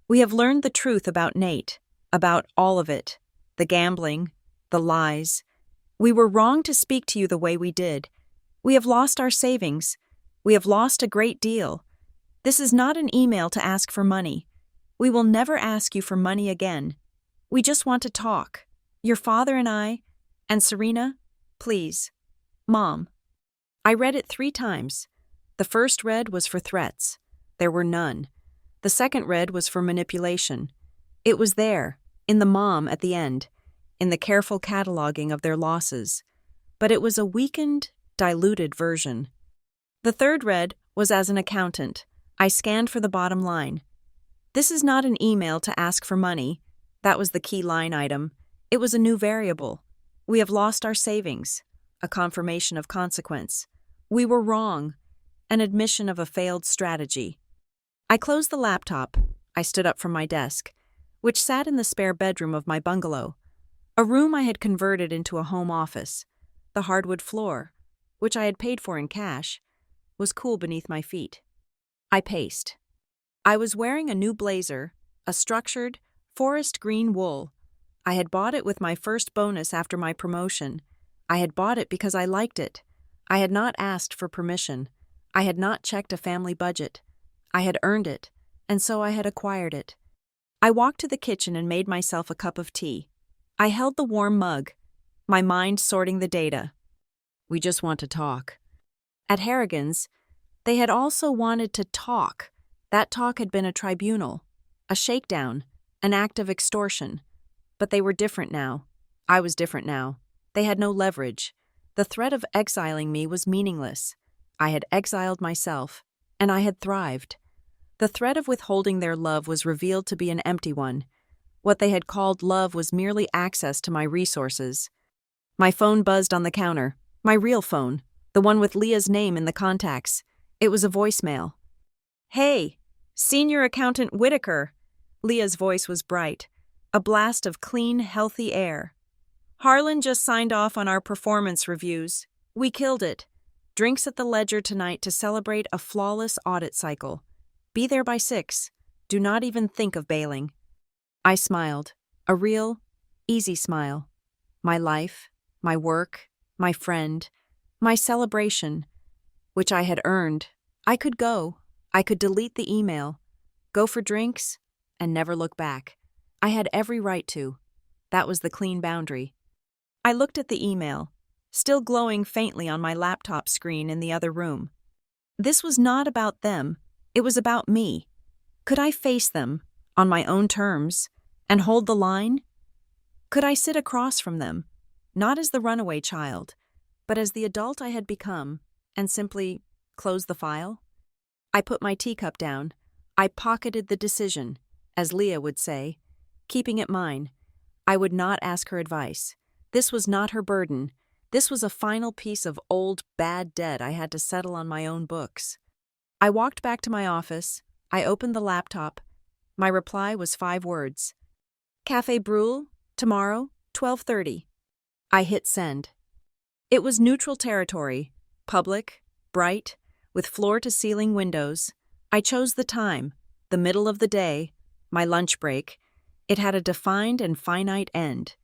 Speaker 1: We have learned the truth about Nate, about all of it, the gambling, the lies. We were wrong to speak to you the way we did. We have lost our savings. We have lost a great deal. This is not an email to ask for money. We will never ask you for money again. We just want to talk. Your father and I, and Serena, please. Mom. I read it 3 times. The first read was for threats. There were none. The second read was for manipulation. It was there, in the mom at the end, in the careful cataloging of their losses. But it was a weakened, diluted version. The third read was as an accountant. I scanned for the bottom line. This is not an email to ask for money. That was the key line item. It was a new variable. We have lost our savings. A confirmation of consequence. We were wrong. An admission of a failed strategy. I closed the laptop. I stood up from my desk, which sat in the spare bedroom of my bungalow. A room I had converted into a home office. The hardwood floor, which I had paid for in cash, was cool beneath my feet. I paced. I was wearing a new blazer, a structured, forest green wool. I had bought it with my first bonus after my promotion. I had bought it because I liked it. I had not asked for permission. I had not checked a family budget. I had earned it, and so I had acquired it. I walked to the kitchen and made myself a cup of tea. I held the warm mug, my mind sorting the data. We just want to talk. At Harrigan's, they had also wanted to talk. That talk had been a tribunal, a shakedown, an act of extortion. But they were different now. I was different now. They had no leverage. The threat of exiling me was meaningless. I had exiled myself, and I had thrived. The threat of withholding their love was revealed to be an empty one. What they had called love was merely access to my resources. My phone buzzed on the counter. My real phone, the one with Leah's name in the contacts. It was a voicemail. "Hey, Senior Accountant Whitaker." Leah's voice was bright, a blast of clean, healthy air. "Harlan just signed off on our performance reviews. We killed it. Drinks at the Ledger tonight to celebrate a flawless audit cycle. Be there by 6. Do not even think of bailing." I smiled, a real, easy smile. My life, my work, my friend, my celebration, which I had earned. I could go. I could delete the email, go for drinks, and never look back. I had every right to. That was the clean boundary. I looked at the email, still glowing faintly on my laptop screen in the other room. This was not about them. It was about me. Could I face them, on my own terms, and hold the line? Could I sit across from them, not as the runaway child, but as the adult I had become, and simply close the file? I put my teacup down. I pocketed the decision, as Leah would say, keeping it mine. I would not ask her advice. This was not her burden. This was a final piece of old, bad debt I had to settle on my own books. I walked back to my office. I opened the laptop. My reply was 5 words. "Café Brûle, tomorrow, 12:30. I hit send. It was neutral territory, public, bright, with floor-to-ceiling windows. I chose the time, the middle of the day, my lunch break. It had a defined and finite end.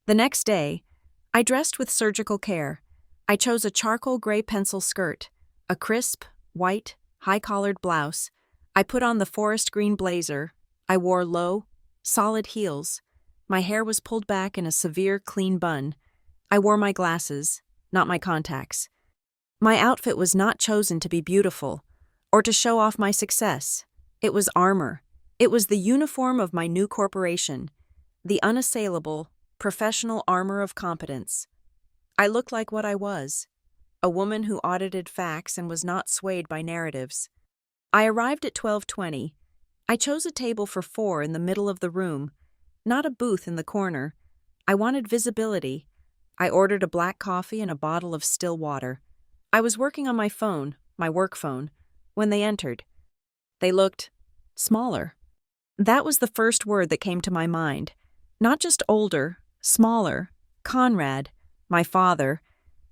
Speaker 1: The next day, I dressed with surgical care. I chose a charcoal gray pencil skirt, a crisp, white, high-collared blouse. I put on the forest green blazer. I wore low, solid heels. My hair was pulled back in a severe, clean bun. I wore my glasses, not my contacts. My outfit was not chosen to be beautiful or to show off my success. It was armor. It was the uniform of my new corporation, the unassailable, professional armor of competence. I looked like what I was, a woman who audited facts and was not swayed by narratives. I arrived at 12:20. I chose a table for 4 in the middle of the room, not a booth in the corner. I wanted visibility. I ordered a black coffee and a bottle of still water. I was working on my phone, my work phone, when they entered. They looked smaller. That was the first word that came to my mind. Not just older, smaller. Conrad, my father,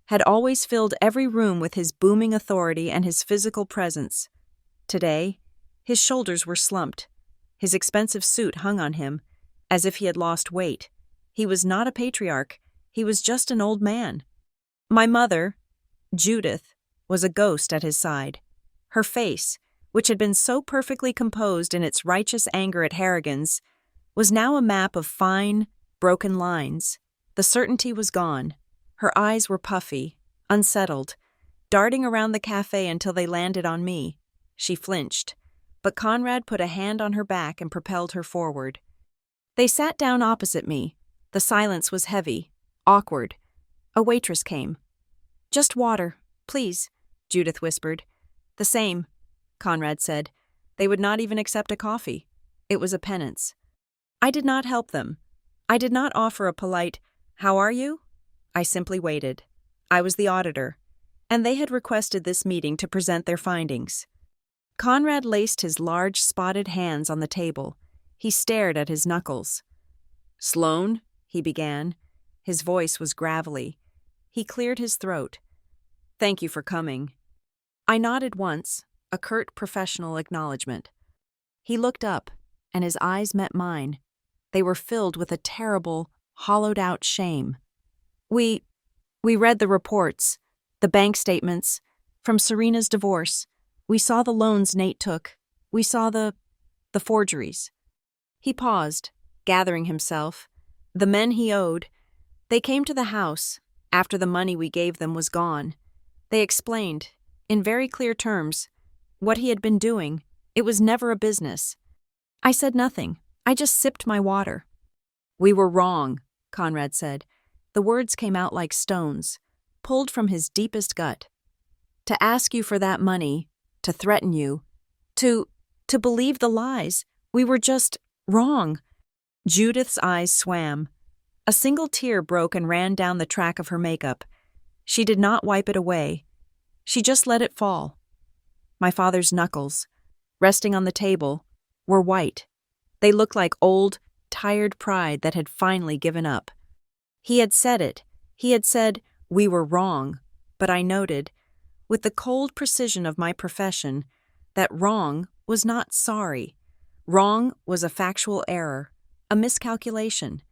Speaker 1: had always filled every room with his booming authority and his physical presence. Today, his shoulders were slumped. His expensive suit hung on him, as if he had lost weight. He was not a patriarch. He was just an old man. My mother, Judith, was a ghost at his side. Her face, which had been so perfectly composed in its righteous anger at Harrigan's, was now a map of fine, broken lines. The certainty was gone. Her eyes were puffy, unsettled, darting around the cafe until they landed on me. She flinched, but Conrad put a hand on her back and propelled her forward. They sat down opposite me. The silence was heavy, awkward. A waitress came. "Just water, please," Judith whispered. "The same," Conrad said. They would not even accept a coffee. It was a penance. I did not help them. I did not offer a polite, "How are you?" I simply waited. I was the auditor, and they had requested this meeting to present their findings. Conrad laced his large, spotted hands on the table. He stared at his knuckles. "Sloan," he began, His voice was gravelly. He cleared his throat. "Thank you for coming." I nodded once, a curt professional acknowledgement. He looked up, and his eyes met mine. They were filled with a terrible, hollowed-out shame. We read the reports, the bank statements, from Serena's divorce. We saw the loans Nate took. We saw the forgeries. He paused, gathering himself. The men he owed. They came to the house, after the money we gave them was gone. They explained, in very clear terms, what he had been doing. It was never a business. I said nothing. I just sipped my water. "We were wrong," Conrad said. The words came out like stones, pulled from his deepest gut. "To ask you for that money, to threaten you, to believe the lies. We were just wrong." Judith's eyes swam. A single tear broke and ran down the track of her makeup. She did not wipe it away. She just let it fall. My father's knuckles, resting on the table, were white. They looked like old, tired pride that had finally given up. He had said it. He had said, "We were wrong," but I noted, with the cold precision of my profession, that wrong was not sorry. Wrong was a factual error, a miscalculation.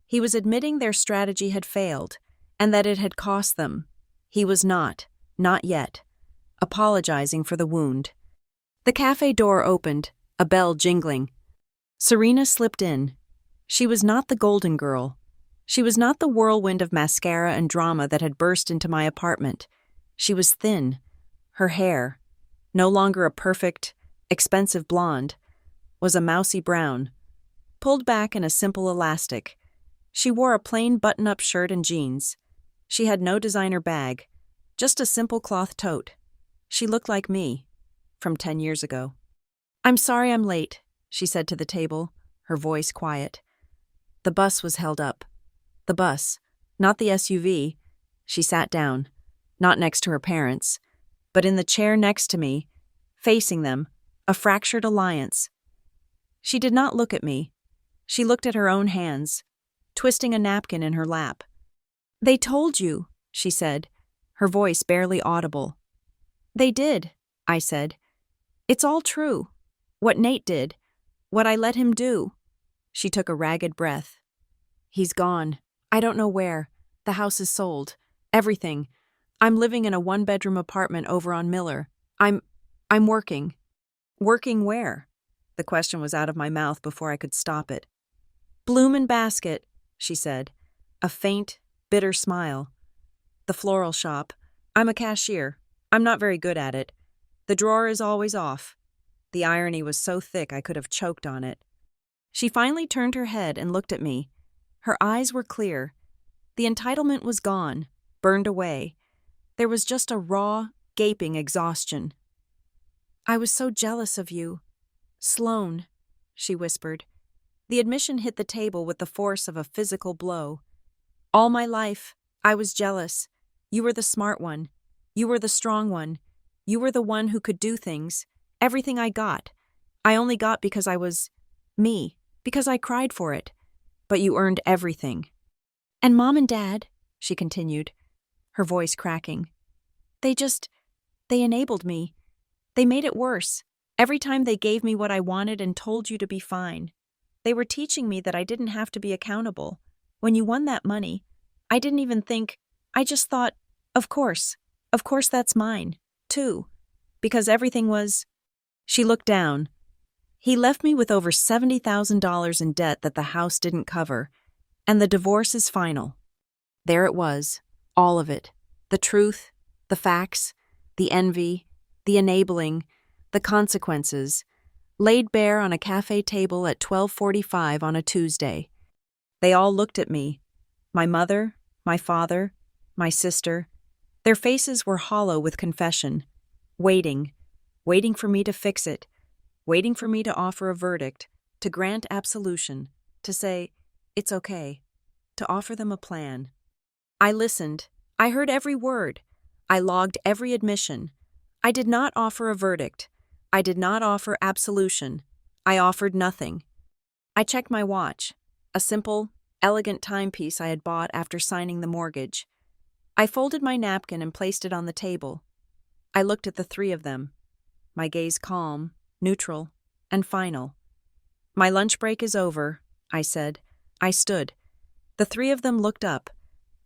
Speaker 1: He was admitting their strategy had failed, and that it had cost them. He was not yet, apologizing for the wound. The cafe door opened, a bell jingling. Serena slipped in. She was not the golden girl. She was not the whirlwind of mascara and drama that had burst into my apartment. She was thin. Her hair, no longer a perfect, expensive blonde, was a mousy brown, pulled back in a simple elastic. She wore a plain button-up shirt and jeans. She had no designer bag, just a simple cloth tote. She looked like me, from 10 years ago. "I'm sorry I'm late," she said to the table, her voice quiet. The bus was held up. The bus, not the SUV. She sat down, not next to her parents, but in the chair next to me, facing them, a fractured alliance. She did not look at me. She looked at her own hands, twisting a napkin in her lap. "They told you," she said, her voice barely audible. "They did," I said. "It's all true. What Nate did, what I let him do." She took a ragged breath. "He's gone. I don't know where. The house is sold. Everything. I'm living in a one-bedroom apartment over on Miller. I'm working." "Working where?" The question was out of my mouth before I could stop it. "Bloom and Basket," she said, a faint, bitter smile. "The floral shop. I'm a cashier. I'm not very good at it. The drawer is always off." The irony was so thick I could have choked on it. She finally turned her head and looked at me. Her eyes were clear. The entitlement was gone, burned away. There was just a raw, gaping exhaustion. "I was so jealous of you. Sloane," she whispered. The admission hit the table with the force of a physical blow. "All my life, I was jealous. You were the smart one. You were the strong one. You were the one who could do things. Everything I got. I only got because I was me, because I cried for it. But you earned everything. And Mom and Dad," she continued, her voice cracking. They enabled me. They made it worse. Every time they gave me what I wanted and told you to be fine. They were teaching me that I didn't have to be accountable. When you won that money, I didn't even think, I just thought, of course that's mine, too. Because everything was..." She looked down. "He left me with over $70,000 in debt that the house didn't cover, and the divorce is final." There it was, all of it. The truth, the facts, the envy, the enabling, the consequences, laid bare on a cafe table at 12:45 on a Tuesday. They all looked at me. My mother, my father, my sister. Their faces were hollow with confession, waiting for me to fix it, waiting for me to offer a verdict, to grant absolution, to say, "It's okay," to offer them a plan. I listened. I heard every word. I logged every admission. I did not offer a verdict. I did not offer absolution. I offered nothing. I checked my watch. A simple, elegant timepiece I had bought after signing the mortgage. I folded my napkin and placed it on the table. I looked at the three of them, my gaze calm, neutral, and final. "My lunch break is over," I said. I stood. The three of them looked up,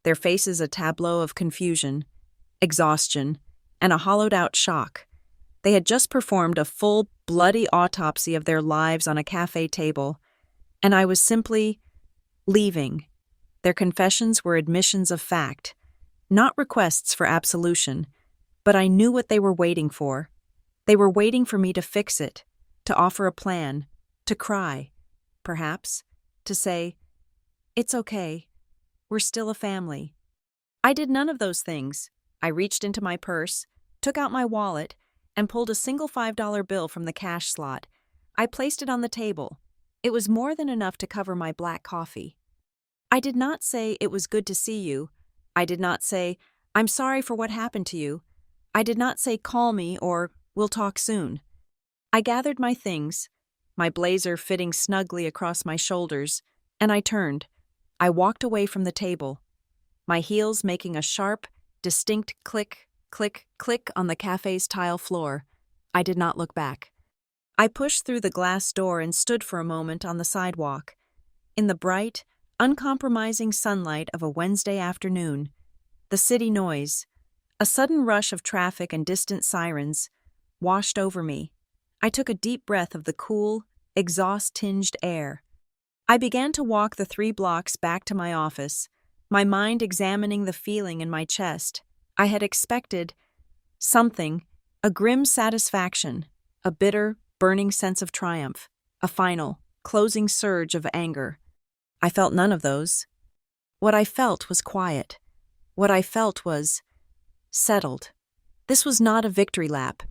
Speaker 1: their faces a tableau of confusion, exhaustion, and a hollowed-out shock. They had just performed a full, bloody autopsy of their lives on a cafe table, and I was simply leaving. Their confessions were admissions of fact, not requests for absolution, but I knew what they were waiting for. They were waiting for me to fix it, to offer a plan, to cry, perhaps, to say, "It's okay, we're still a family." I did none of those things. I reached into my purse, took out my wallet, and pulled a single $5 bill from the cash slot. I placed it on the table. It was more than enough to cover my black coffee. I did not say, "It was good to see you." I did not say, "I'm sorry for what happened to you." I did not say, "Call me," or "We'll talk soon." I gathered my things, my blazer fitting snugly across my shoulders, and I turned. I walked away from the table, my heels making a sharp, distinct click, click, click on the cafe's tile floor. I did not look back. I pushed through the glass door and stood for a moment on the sidewalk. In the bright, uncompromising sunlight of a Wednesday afternoon, the city noise, a sudden rush of traffic and distant sirens, washed over me. I took a deep breath of the cool, exhaust-tinged air. I began to walk the 3 blocks back to my office, my mind examining the feeling in my chest. I had expected something, a grim satisfaction, a bitter, burning sense of triumph, a final, closing surge of anger. I felt none of those. What I felt was quiet. What I felt was settled. This was not a victory lap.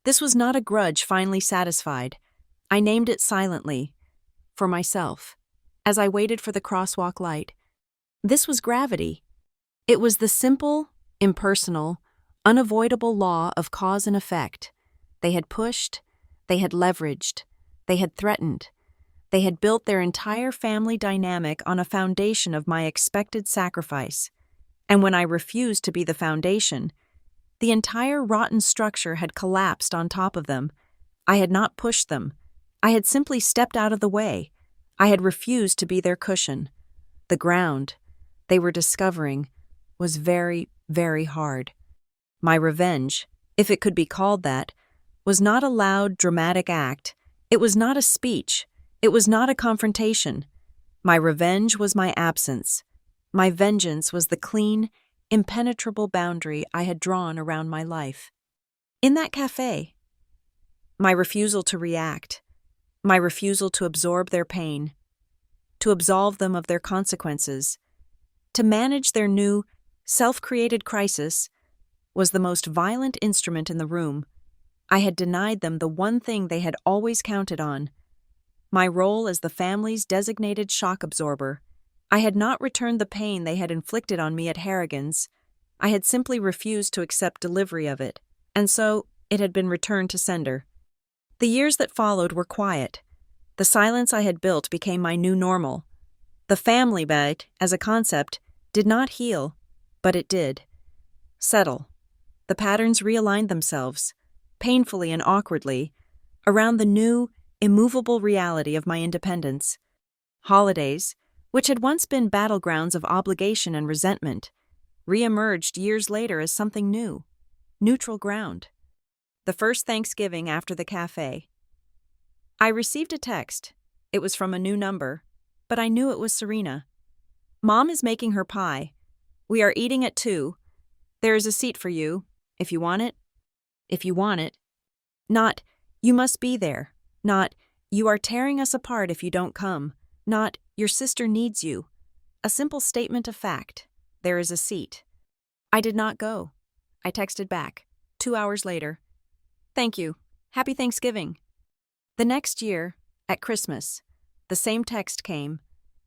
Speaker 1: This was not a grudge finally satisfied. I named it silently, for myself, as I waited for the crosswalk light. This was gravity. It was the simple, impersonal, unavoidable law of cause and effect. They had pushed, they had leveraged, they had threatened. They had built their entire family dynamic on a foundation of my expected sacrifice. And when I refused to be the foundation, the entire rotten structure had collapsed on top of them. I had not pushed them. I had simply stepped out of the way. I had refused to be their cushion. The ground, they were discovering, was very, very hard. My revenge, if it could be called that, was not a loud, dramatic act. It was not a speech. It was not a confrontation. My revenge was my absence. My vengeance was the clean, impenetrable boundary I had drawn around my life. In that cafe, my refusal to react, my refusal to absorb their pain, to absolve them of their consequences, to manage their new, self-created crisis, was the most violent instrument in the room. I had denied them the one thing they had always counted on, my role as the family's designated shock absorber. I had not returned the pain they had inflicted on me at Harrigan's. I had simply refused to accept delivery of it, and so it had been returned to sender. The years that followed were quiet. The silence I had built became my new normal. The family bag, as a concept, did not heal, but it did settle. The patterns realigned themselves, painfully and awkwardly, around the new, immovable reality of my independence. Holidays, which had once been battlegrounds of obligation and resentment, re-emerged years later as something new, neutral ground. The first Thanksgiving after the cafe. I received a text. It was from a new number, but I knew it was Serena. "Mom is making her pie. We are eating at 2. There is a seat for you, if you want it. If you want it. Not, you must be there. Not, you are tearing us apart if you don't come. Not, your sister needs you. A simple statement of fact. There is a seat." I did not go. I texted back, 2 hours later. "Thank you. Happy Thanksgiving." The next year, at Christmas, the same text came.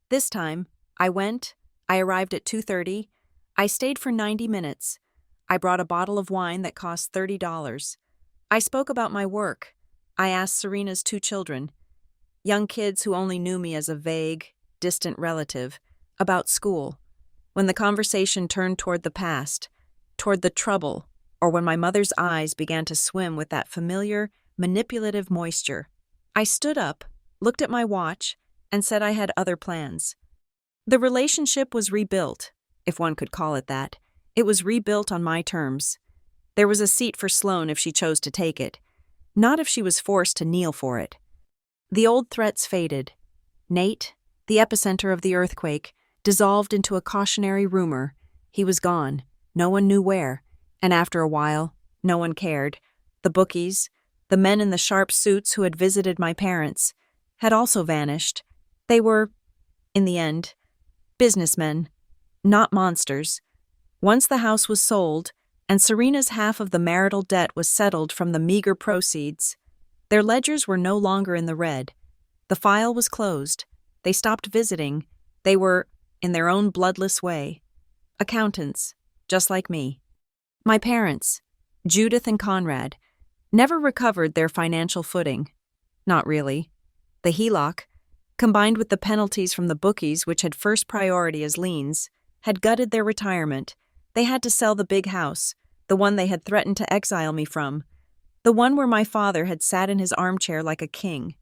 Speaker 1: This time, I went, I arrived at 2:30, I stayed for 90 minutes. I brought a bottle of wine that cost $30. I spoke about my work. I asked Serena's 2 children, young kids who only knew me as a vague, distant relative. about school. When the conversation turned toward the past, toward the trouble, or when my mother's eyes began to swim with that familiar, manipulative moisture, I stood up, looked at my watch, and said I had other plans. The relationship was rebuilt, if one could call it that. It was rebuilt on my terms. There was a seat for Sloane if she chose to take it, not if she was forced to kneel for it. The old threats faded. Nate, the epicenter of the earthquake, dissolved into a cautionary rumor. He was gone. No one knew where. And after a while, no one cared. The bookies, the men in the sharp suits who had visited my parents, had also vanished. They were, in the end, businessmen, not monsters. Once the house was sold, and Serena's half of the marital debt was settled from the meager proceeds, their ledgers were no longer in the red. The file was closed. They stopped visiting. They were, in their own bloodless way, accountants, just like me. My parents, Judith and Conrad, never recovered their financial footing. Not really. The HELOC, combined with the penalties from the bookies which had first priority as liens, had gutted their retirement. They had to sell the big house, the one they had threatened to exile me from, the one where my father had sat in his armchair like a king.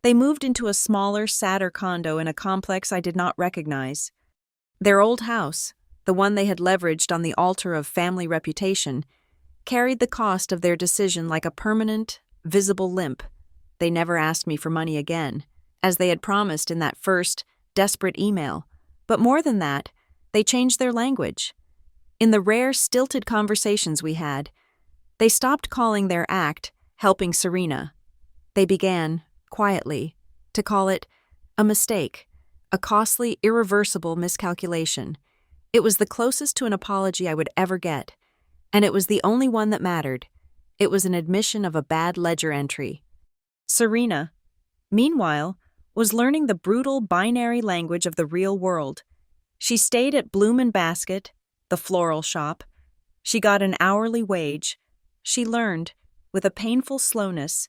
Speaker 1: They moved into a smaller, sadder condo in a complex I did not recognize. Their old house, the one they had leveraged on the altar of family reputation, carried the cost of their decision like a permanent, visible limp. They never asked me for money again, as they had promised in that first, desperate email. But more than that, they changed their language. In the rare, stilted conversations we had, they stopped calling their act helping Serena. They began, quietly, to call it a mistake, a costly, irreversible miscalculation. It was the closest to an apology I would ever get, and it was the only one that mattered. It was an admission of a bad ledger entry. Serena, meanwhile, was learning the brutal binary language of the real world. She stayed at Bloom & Basket, the floral shop. She got an hourly wage. She learned, with a painful slowness,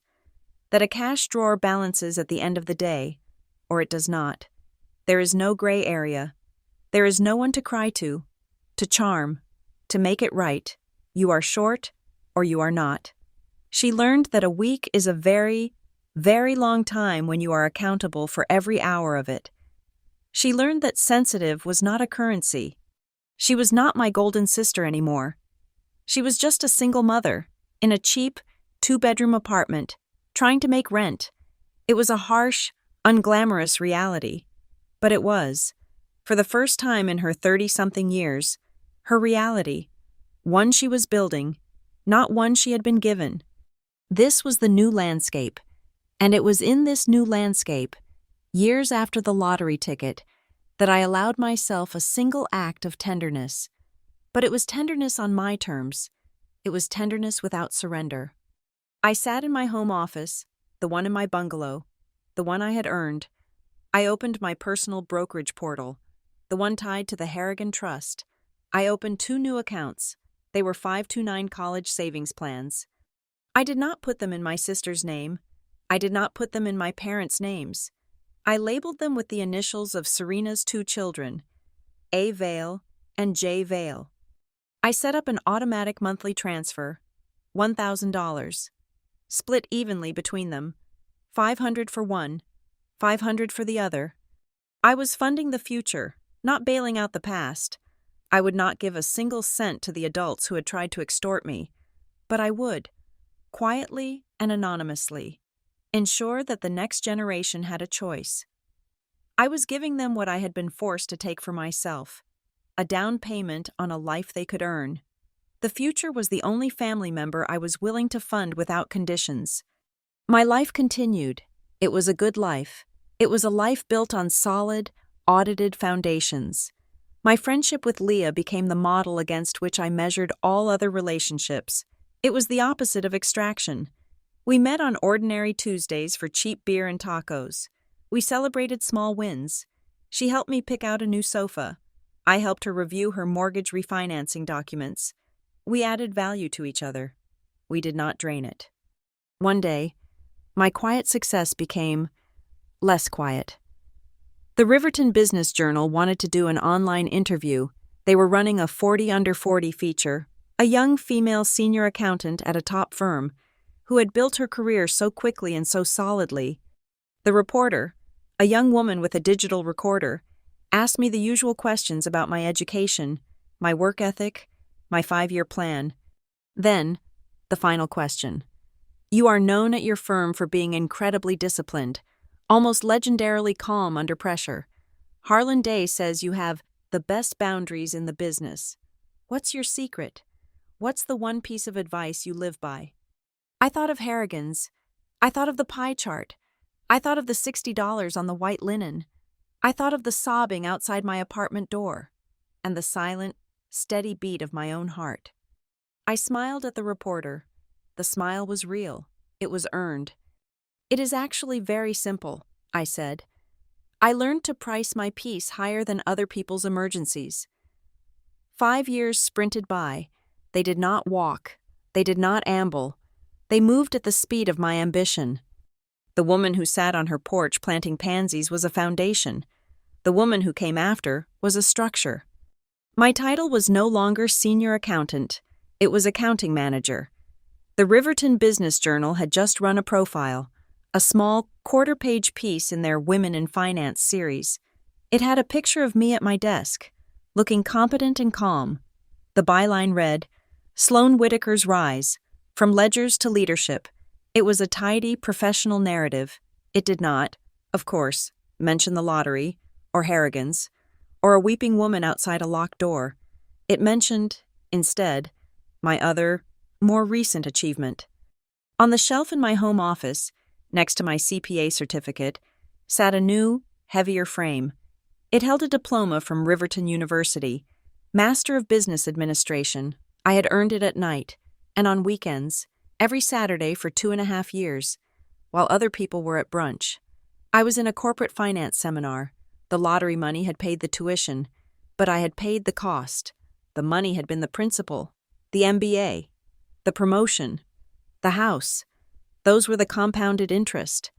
Speaker 1: that a cash drawer balances at the end of the day, or it does not. There is no gray area. There is no one to cry to charm, to make it right. You are short, or you are not. She learned that a week is a very, very long time when you are accountable for every hour of it. She learned that sensitive was not a currency. She was not my golden sister anymore. She was just a single mother, in a cheap, 2-bedroom apartment, trying to make rent. It was a harsh, unglamorous reality. But it was, for the first time in her 30-something years, her reality, one she was building, not one she had been given. This was the new landscape, and it was in this new landscape, years after the lottery ticket, that I allowed myself a single act of tenderness. But it was tenderness on my terms. It was tenderness without surrender. I sat in my home office, the one in my bungalow, the one I had earned. I opened my personal brokerage portal, the one tied to the Harrigan Trust. I opened 2 new accounts. They were 529 college savings plans. I did not put them in my sister's name. I did not put them in my parents' names. I labeled them with the initials of Serena's 2 children, A. Vale and J. Vale. I set up an automatic monthly transfer, $1,000, split evenly between them, $500 for one, $500 for the other. I was funding the future, not bailing out the past. I would not give a single cent to the adults who had tried to extort me, but I would, quietly and anonymously, ensure that the next generation had a choice. I was giving them what I had been forced to take for myself, a down payment on a life they could earn. The future was the only family member I was willing to fund without conditions. My life continued. It was a good life. It was a life built on solid, audited foundations. My friendship with Leah became the model against which I measured all other relationships. It was the opposite of extraction. We met on ordinary Tuesdays for cheap beer and tacos. We celebrated small wins. She helped me pick out a new sofa. I helped her review her mortgage refinancing documents. We added value to each other. We did not drain it. One day, my quiet success became less quiet. The Riverton Business Journal wanted to do an online interview. They were running a 40 under 40 feature, a young female senior accountant at a top firm who had built her career so quickly and so solidly. The reporter, a young woman with a digital recorder, asked me the usual questions about my education, my work ethic, my 5-year plan. Then, the final question. You are known at your firm for being incredibly disciplined, almost legendarily calm under pressure. Harlan Day says you have the best boundaries in the business. What's your secret? What's the one piece of advice you live by? I thought of Harrigan's. I thought of the pie chart. I thought of the $60 on the white linen. I thought of the sobbing outside my apartment door, and the silent, steady beat of my own heart. I smiled at the reporter. The smile was real. It was earned. It is actually very simple, I said. I learned to price my peace higher than other people's emergencies. 5 years sprinted by. They did not walk. They did not amble. They moved at the speed of my ambition. The woman who sat on her porch planting pansies was a foundation. The woman who came after was a structure. My title was no longer senior accountant. It was accounting manager. The Riverton Business Journal had just run a profile, a small quarter-page piece in their Women in Finance series. It had a picture of me at my desk, looking competent and calm. The byline read, Sloan Whitaker's Rise, From Ledgers to Leadership. It was a tidy, professional narrative. It did not, of course, mention the lottery, or Harrigan's, or a weeping woman outside a locked door. It mentioned, instead, my other, more recent achievement. On the shelf in my home office, next to my CPA certificate, sat a new, heavier frame. It held a diploma from Riverton University, Master of Business Administration. I had earned it at night, and on weekends, every Saturday for 2.5 years, while other people were at brunch. I was in a corporate finance seminar. The lottery money had paid the tuition, but I had paid the cost. The money had been the principal, the MBA, the promotion, the house. Those were the compounded interest.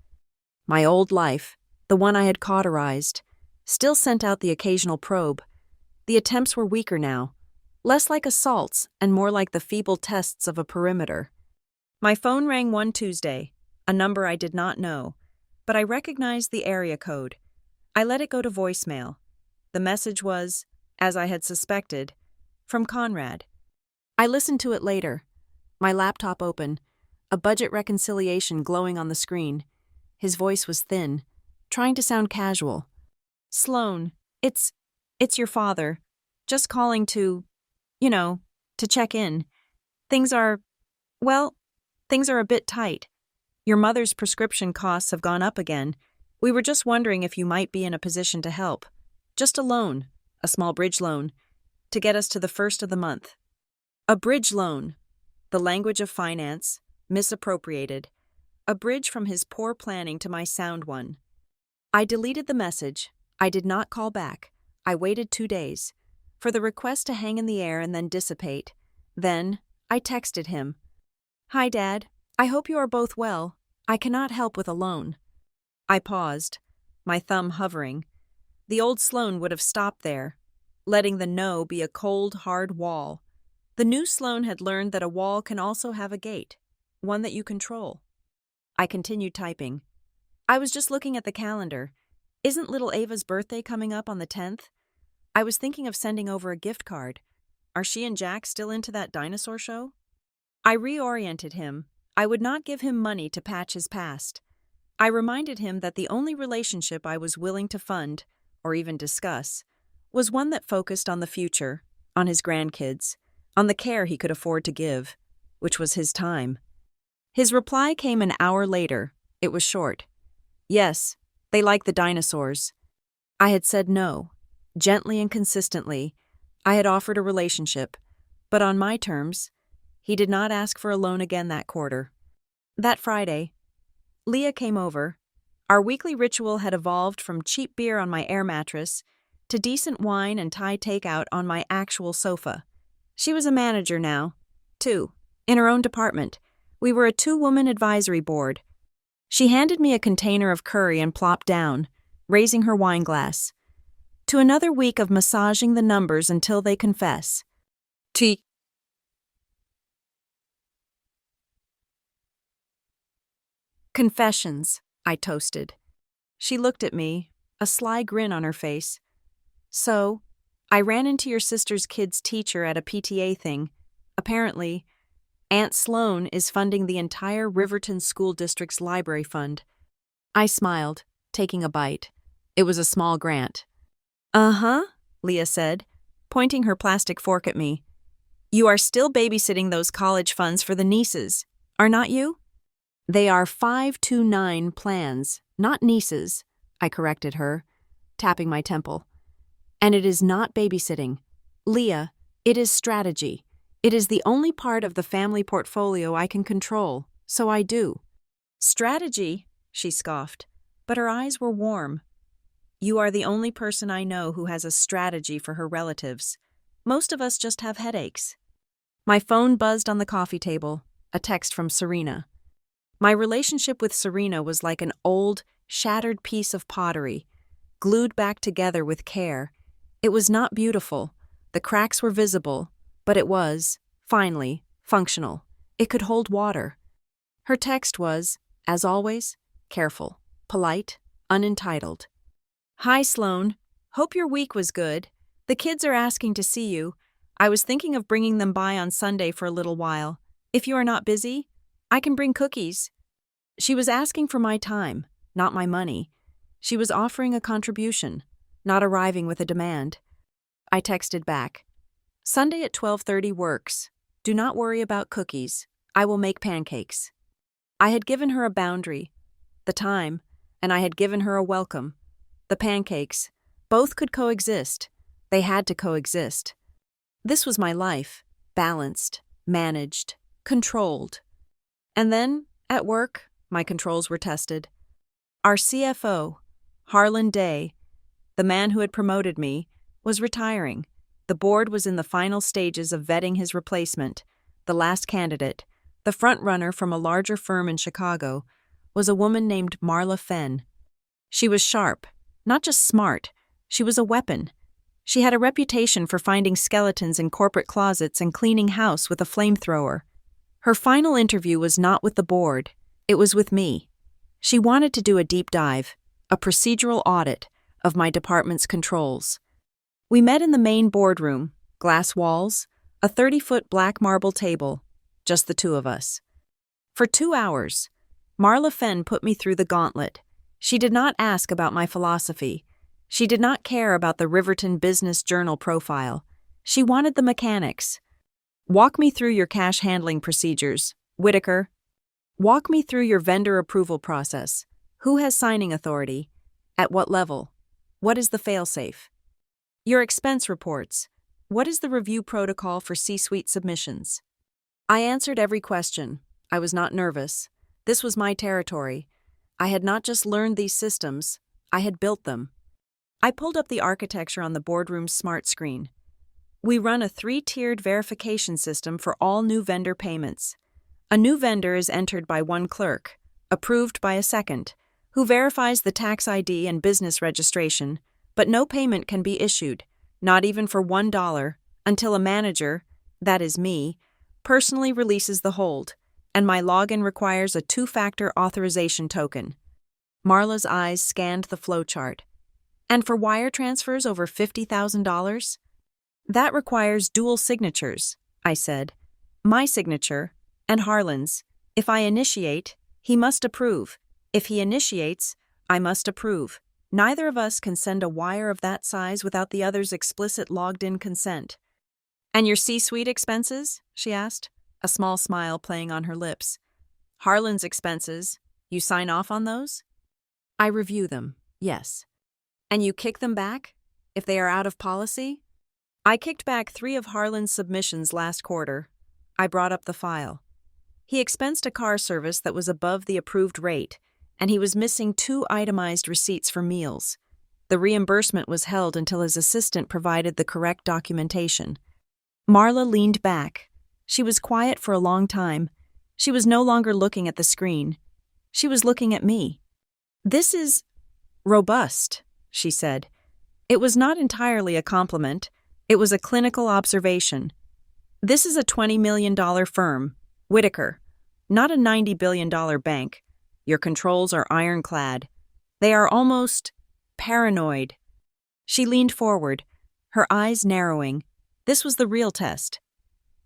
Speaker 1: My old life, the one I had cauterized, still sent out the occasional probe. The attempts were weaker now, less like assaults and more like the feeble tests of a perimeter. My phone rang one Tuesday, a number I did not know, but I recognized the area code. I let it go to voicemail. The message was, as I had suspected, from Conrad. I listened to it later, my laptop open, a budget reconciliation glowing on the screen. His voice was thin, trying to sound casual. Sloan, it's your father. Just calling to check in. Things are a bit tight. Your mother's prescription costs have gone up again. We were just wondering if you might be in a position to help. Just a loan, a small bridge loan, to get us to the first of the month. A bridge loan, the language of finance, misappropriated. A bridge from his poor planning to my sound one. I deleted the message. I did not call back. I waited 2 days for the request to hang in the air and then dissipate. Then, I texted him. Hi, Dad. I hope you are both well. I cannot help with a loan. I paused, my thumb hovering. The old Sloan would have stopped there, letting the no be a cold, hard wall. The new Sloan had learned that a wall can also have a gate, one that you control. I continued typing. I was just looking at the calendar. Isn't little Ava's birthday coming up on the 10th? I was thinking of sending over a gift card. Are she and Jack still into that dinosaur show? I reoriented him. I would not give him money to patch his past. I reminded him that the only relationship I was willing to fund, or even discuss, was one that focused on the future, on his grandkids, on the care he could afford to give, which was his time. His reply came an hour later. It was short. Yes, they like the dinosaurs. I had said no. Gently and consistently, I had offered a relationship, but on my terms. He did not ask for a loan again that quarter. That Friday, Leah came over. Our weekly ritual had evolved from cheap beer on my air mattress to decent wine and Thai takeout on my actual sofa. She was a manager now, too, in her own department. We were a 2-woman advisory board. She handed me a container of curry and plopped down. raising her wine glass. To another week of massaging the numbers until they confess. T. Confessions, I toasted. She looked at me, a sly grin on her face. So, I ran into your sister's kid's teacher at a PTA thing. Apparently, Aunt Sloan is funding the entire Riverton School District's library fund. I smiled, taking a bite. It was a small grant. Uh-huh, Leah said, pointing her plastic fork at me. You are still babysitting those college funds for the nieces, are not you? They are 529 plans, not nieces, I corrected her, tapping my temple. And it is not babysitting. Leah, it is strategy. It is the only part of the family portfolio I can control, so I do. Strategy, she scoffed, but her eyes were warm. You are the only person I know who has a strategy for her relatives. Most of us just have headaches. My phone buzzed on the coffee table, a text from Serena. My relationship with Serena was like an old, shattered piece of pottery, glued back together with care. It was not beautiful. The cracks were visible, but it was, finally, functional. It could hold water. Her text was, as always, careful, polite, unentitled. Hi, Sloan. Hope your week was good. The kids are asking to see you. I was thinking of bringing them by on Sunday for a little while. If you are not busy, I can bring cookies. She was asking for my time, not my money. She was offering a contribution, not arriving with a demand. I texted back. Sunday at 12:30 works. Do not worry about cookies. I will make pancakes. I had given her a boundary, the time, and I had given her a welcome. The pancakes. Both could coexist. They had to coexist. This was my life, balanced, managed, controlled. And then, at work, my controls were tested. Our CFO, Harlan Day, the man who had promoted me, was retiring. The board was in the final stages of vetting his replacement. The last candidate, the front-runner from a larger firm in Chicago, was a woman named Marla Fenn. She was sharp, not just smart. She was a weapon. She had a reputation for finding skeletons in corporate closets and cleaning house with a flamethrower. Her final interview was not with the board. It was with me. She wanted to do a deep dive, a procedural audit of my department's controls. We met in the main boardroom, glass walls, a 30-foot black marble table, just the two of us. For 2 hours, Marla Fenn put me through the gauntlet. She did not ask about my philosophy. She did not care about the Riverton Business Journal profile. She wanted the mechanics. Walk me through your cash handling procedures, Whitaker. Walk me through your vendor approval process. Who has signing authority? At what level? What is the fail-safe? Your expense reports. What is the review protocol for C-suite submissions? I answered every question. I was not nervous. This was my territory. I had not just learned these systems, I had built them. I pulled up the architecture on the boardroom's smart screen. We run a 3-tiered verification system for all new vendor payments. A new vendor is entered by one clerk, approved by a second, who verifies the tax ID and business registration, but no payment can be issued, not even for $1, until a manager, that is me, personally releases the hold, and my login requires a 2-factor authorization token. Marla's eyes scanned the flowchart. And for wire transfers over $50,000? That requires dual signatures, I said. My signature, and Harlan's. If I initiate, he must approve. If he initiates, I must approve. Neither of us can send a wire of that size without the other's explicit logged-in consent. And your C-suite expenses? She asked, a small smile playing on her lips. Harlan's expenses, you sign off on those? I review them, yes. And you kick them back, if they are out of policy? I kicked back 3 of Harlan's submissions last quarter. I brought up the file. He expensed a car service that was above the approved rate, and he was missing 2 itemized receipts for meals. The reimbursement was held until his assistant provided the correct documentation. Marla leaned back. She was quiet for a long time. She was no longer looking at the screen. She was looking at me. This is robust, she said. It was not entirely a compliment. It was a clinical observation. This is a $20 million firm, Whitaker, not a $90 billion bank. Your controls are ironclad. They are almost paranoid. She leaned forward, her eyes narrowing. This was the real test.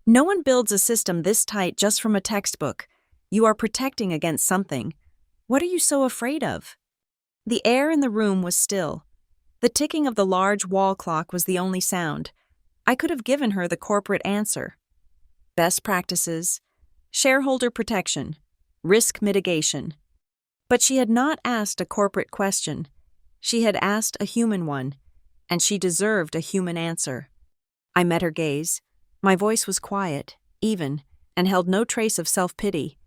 Speaker 1: No one builds a system this tight just from a textbook. You are protecting against something. What are you so afraid of? The air in the room was still. The ticking of the large wall clock was the only sound. I could have given her the corporate answer. Best practices, shareholder protection, risk mitigation. But she had not asked a corporate question. She had asked a human one, and she deserved a human answer. I met her gaze. My voice was quiet, even, and held no trace of self-pity.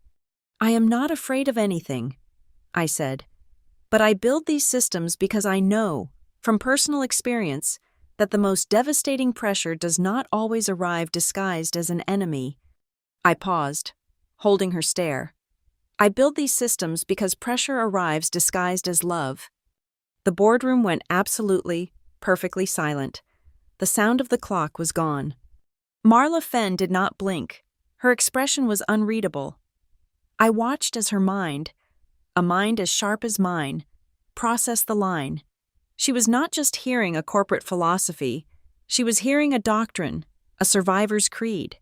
Speaker 1: I am not afraid of anything, I said. But I build these systems because I know, from personal experience, that the most devastating pressure does not always arrive disguised as an enemy. I paused, holding her stare. I build these systems because pressure arrives disguised as love. The boardroom went absolutely, perfectly silent. The sound of the clock was gone. Marla Fenn did not blink. Her expression was unreadable. I watched as her mind, a mind as sharp as mine, processed the line. She was not just hearing a corporate philosophy, she was hearing a doctrine, a survivor's creed.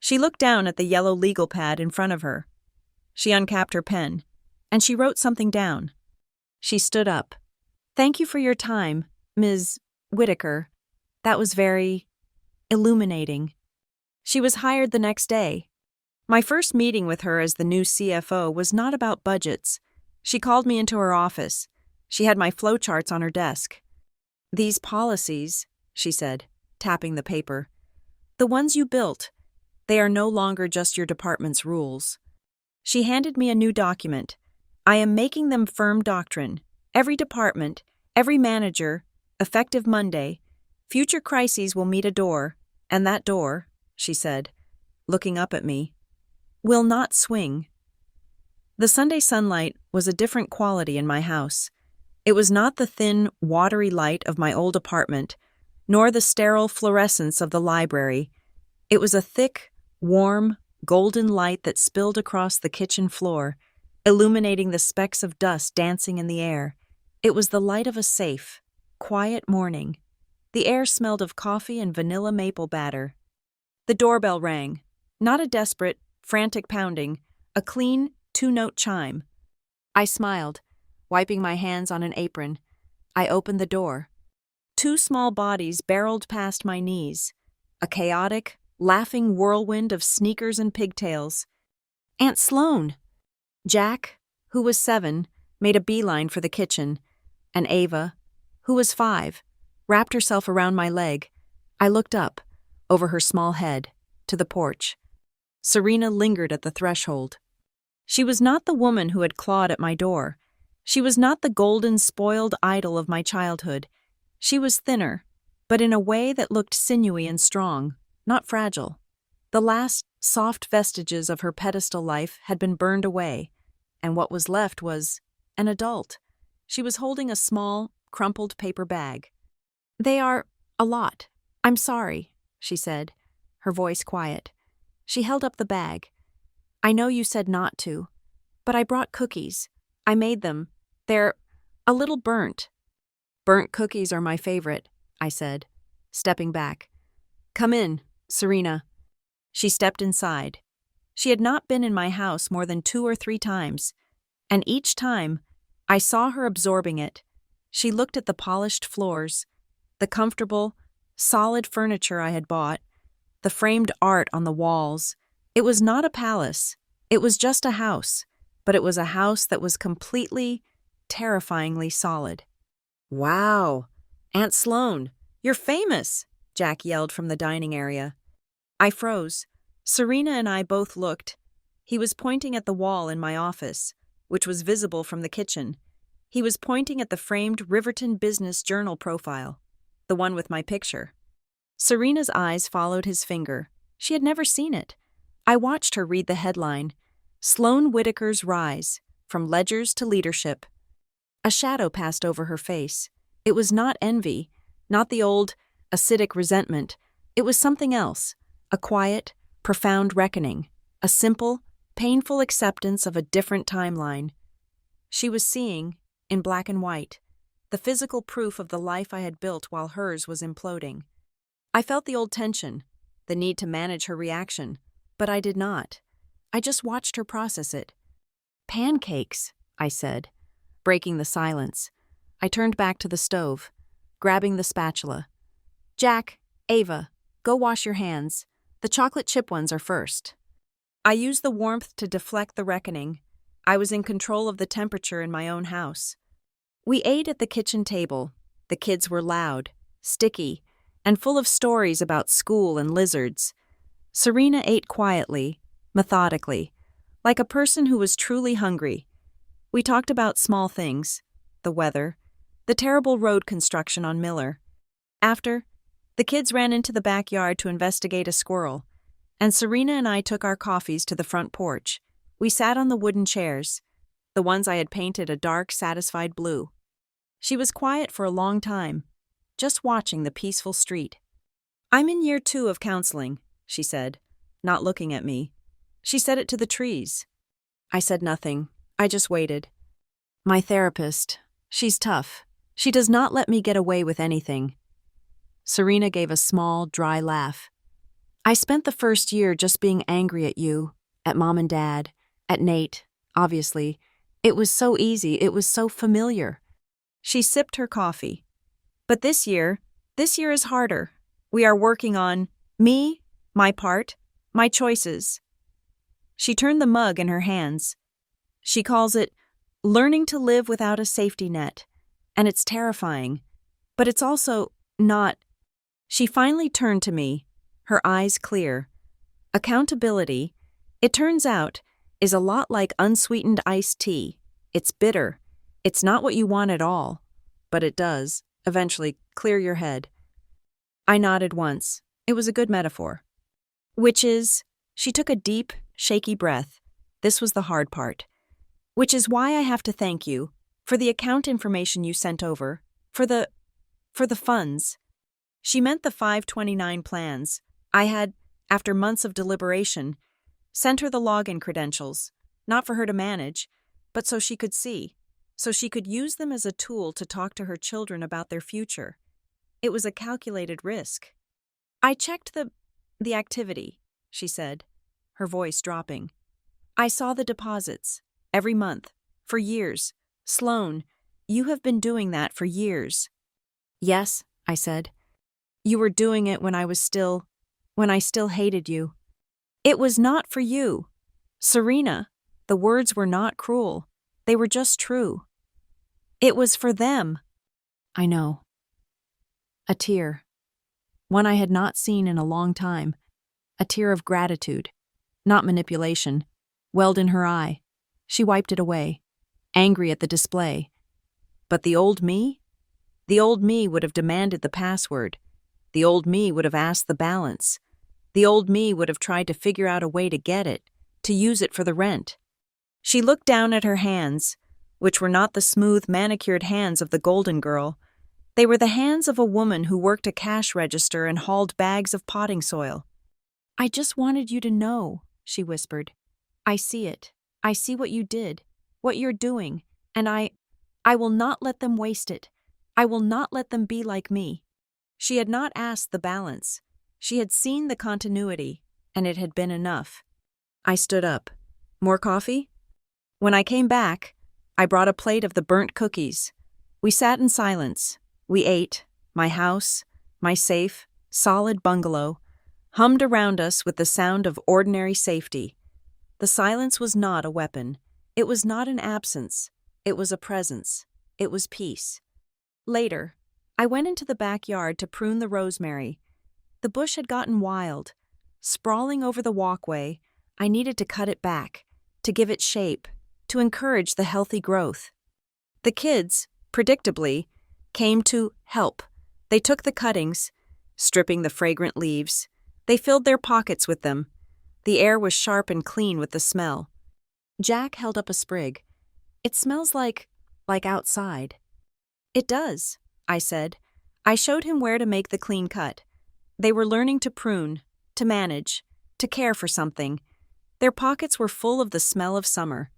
Speaker 1: She looked down at the yellow legal pad in front of her. She uncapped her pen, and she wrote something down. She stood up. Thank you for your time, Ms. Whitaker. That was very illuminating. She was hired the next day. My first meeting with her as the new CFO was not about budgets. She called me into her office. She had my flowcharts on her desk. These policies, she said, tapping the paper, the ones you built, they are no longer just your department's rules. She handed me a new document. I am making them firm doctrine. Every department, every manager, effective Monday, future crises will meet a door, and that door, she said, looking up at me, will not swing. The Sunday sunlight was a different quality in my house. It was not the thin, watery light of my old apartment, nor the sterile fluorescence of the library. It was a thick, warm, golden light that spilled across the kitchen floor, illuminating the specks of dust dancing in the air. It was the light of a safe, quiet morning. The air smelled of coffee and vanilla maple batter. The doorbell rang, not a desperate, frantic pounding, a clean, two-note chime. I smiled, wiping my hands on an apron. I opened the door. Two small bodies barreled past my knees, a chaotic, laughing whirlwind of sneakers and pigtails. Aunt Sloane! Jack, who was 7, made a beeline for the kitchen, and Ava, who was 5, wrapped herself around my leg. I looked up, over her small head, to the porch. Serena lingered at the threshold. She was not the woman who had clawed at my door. She was not the golden, spoiled idol of my childhood. She was thinner, but in a way that looked sinewy and strong, not fragile. The last soft vestiges of her pedestal life had been burned away, and what was left was an adult. She was holding a small, crumpled paper bag. They are a lot. I'm sorry, she said, her voice quiet. She held up the bag. I know you said not to, but I brought cookies. I made them. They're a little burnt. Burnt cookies are my favorite, I said, stepping back. Come in, Serena. She stepped inside. She had not been in my house more than 2 or 3 times, and each time I saw her absorbing it. She looked at the polished floors, the comfortable, solid furniture I had bought, the framed art on the walls. It was not a palace. It was just a house, but it was a house that was completely, terrifyingly solid. Wow, Aunt Sloane, you're famous, Jack yelled from the dining area. I froze. Serena and I both looked. He was pointing at the wall in my office, which was visible from the kitchen. He was pointing at the framed Riverton Business Journal profile, the one with my picture. Serena's eyes followed his finger. She had never seen it. I watched her read the headline, Sloane Whitaker's Rise, from Ledgers to Leadership. A shadow passed over her face. It was not envy, not the old, acidic resentment. It was something else, a quiet, profound reckoning, a simple, painful acceptance of a different timeline. She was seeing, in black and white, the physical proof of the life I had built while hers was imploding. I felt the old tension, the need to manage her reaction, but I did not. I just watched her process it. "Pancakes," I said, breaking the silence. I turned back to the stove, grabbing the spatula. "Jack, Ava, go wash your hands. The chocolate chip ones are first." I used the warmth to deflect the reckoning. I was in control of the temperature in my own house. We ate at the kitchen table. The kids were loud, sticky, and full of stories about school and lizards. Serena ate quietly, methodically, like a person who was truly hungry. We talked about small things, the weather, the terrible road construction on Miller. After, the kids ran into the backyard to investigate a squirrel, and Serena and I took our coffees to the front porch. We sat on the wooden chairs, the ones I had painted a dark, satisfied blue. She was quiet for a long time, just watching the peaceful street. "I'm in year 2 of counseling," she said, not looking at me. She said it to the trees. I said nothing. I just waited. "My therapist, she's tough. She does not let me get away with anything." Serena gave a small, dry laugh. "I spent the first year just being angry at you, at Mom and Dad, at Nate, obviously. It was so easy, it was so familiar." She sipped her coffee. "But this year is harder. We are working on me, my part, my choices." She turned the mug in her hands. She calls it learning to live without a safety net, and it's terrifying, but it's also not. She finally turned to me, her eyes clear. Accountability, it turns out, is a lot like unsweetened iced tea. It's bitter. It's not what you want at all, but it does, eventually, clear your head. I nodded once. It was a good metaphor. "Which is," she took a deep, shaky breath. This was the hard part. "Which is why I have to thank you for the account information you sent over, for the funds." She meant the 529 plans. I had, after months of deliberation, sent her the login credentials, not for her to manage, but so she could see, so she could use them as a tool to talk to her children about their future. It was a calculated risk. "I checked the activity," she said, her voice dropping. "I saw the deposits, every month, for years. Sloan, you have been doing that for years." "Yes," I said. "You were doing it when I still hated you." "It was not for you. Serena, the words were not cruel. They were just true. It was for them." I know. A tear. One I had not seen in a long time. A tear of gratitude, not manipulation, welled in her eye. She wiped it away, angry at the display. But the old me? The old me would have demanded the password. The old me would have asked the balance. The old me would have tried to figure out a way to get it, to use it for the rent. She looked down at her hands, which were not the smooth, manicured hands of the golden girl. They were the hands of a woman who worked a cash register and hauled bags of potting soil. "I just wanted you to know," she whispered. "I see it. I see what you did, what you're doing, and I will not let them waste it. I will not let them be like me." She had not asked the balance. She had seen the continuity, and it had been enough. I stood up. "More coffee?" When I came back, I brought a plate of the burnt cookies. We sat in silence. We ate. My house, my safe, solid bungalow, hummed around us with the sound of ordinary safety. The silence was not a weapon. It was not an absence. It was a presence. It was peace. Later, I went into the backyard to prune the rosemary. The bush had gotten wild. Sprawling over the walkway, I needed to cut it back, to give it shape, to encourage the healthy growth. The kids, predictably, came to help. They took the cuttings, stripping the fragrant leaves. They filled their pockets with them. The air was sharp and clean with the smell. Jack held up a sprig. "It smells like like outside. It does, I said. I showed him where to make the clean cut. They were learning to prune, to manage, to care for something. Their pockets were full of the smell of summer,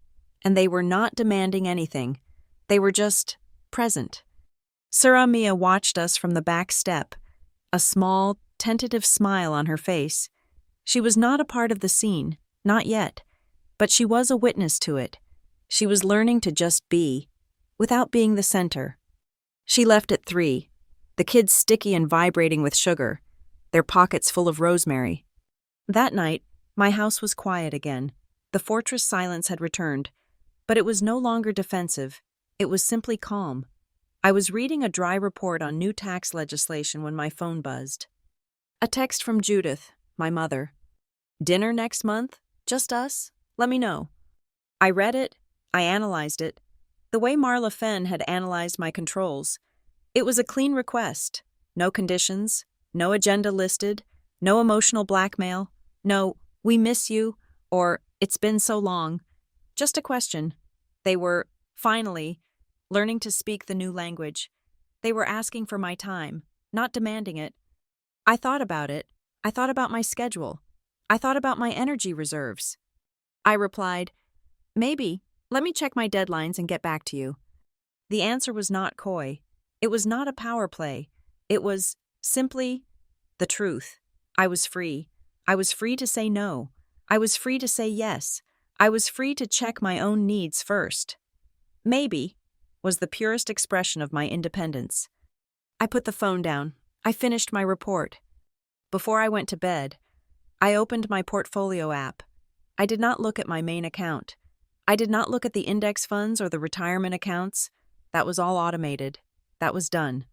Speaker 1: and they were not demanding anything. They were just present. Sura Mia watched us from the back step, a small, tentative smile on her face. She was not a part of the scene, not yet, but she was a witness to it. She was learning to just be, without being the center. She left at 3, the kids sticky and vibrating with sugar, their pockets full of rosemary. That night, my house was quiet again. The fortress silence had returned, but it was no longer defensive. It was simply calm. I was reading a dry report on new tax legislation when my phone buzzed. A text from Judith, my mother. Dinner next month? Just us? Let me know. I read it. I analyzed it. The way Marla Fenn had analyzed my controls. It was a clean request. No conditions. No agenda listed. No emotional blackmail. No, we miss you, or it's been so long. Just a question. They were, finally, learning to speak the new language. They were asking for my time, not demanding it. I thought about it. I thought about my schedule. I thought about my energy reserves. I replied, maybe. Let me check my deadlines and get back to you. The answer was not coy. It was not a power play. It was simply the truth. I was free. I was free to say no. I was free to say yes. I was free to check my own needs first. Maybe was the purest expression of my independence. I put the phone down. I finished my report. Before I went to bed, I opened my portfolio app. I did not look at my main account. I did not look at the index funds or the retirement accounts. That was all automated. That was done.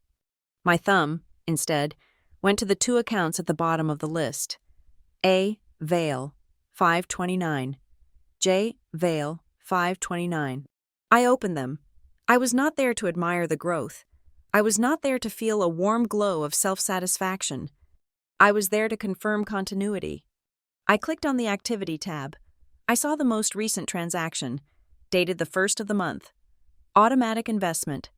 Speaker 1: My thumb, instead, went to the 2 accounts at the bottom of the list. A. Vale, 529. J. Vale, 529. I opened them. I was not there to admire the growth. I was not there to feel a warm glow of self-satisfaction. I was there to confirm continuity. I clicked on the Activity tab. I saw the most recent transaction, dated the 1st of the month. Automatic investment,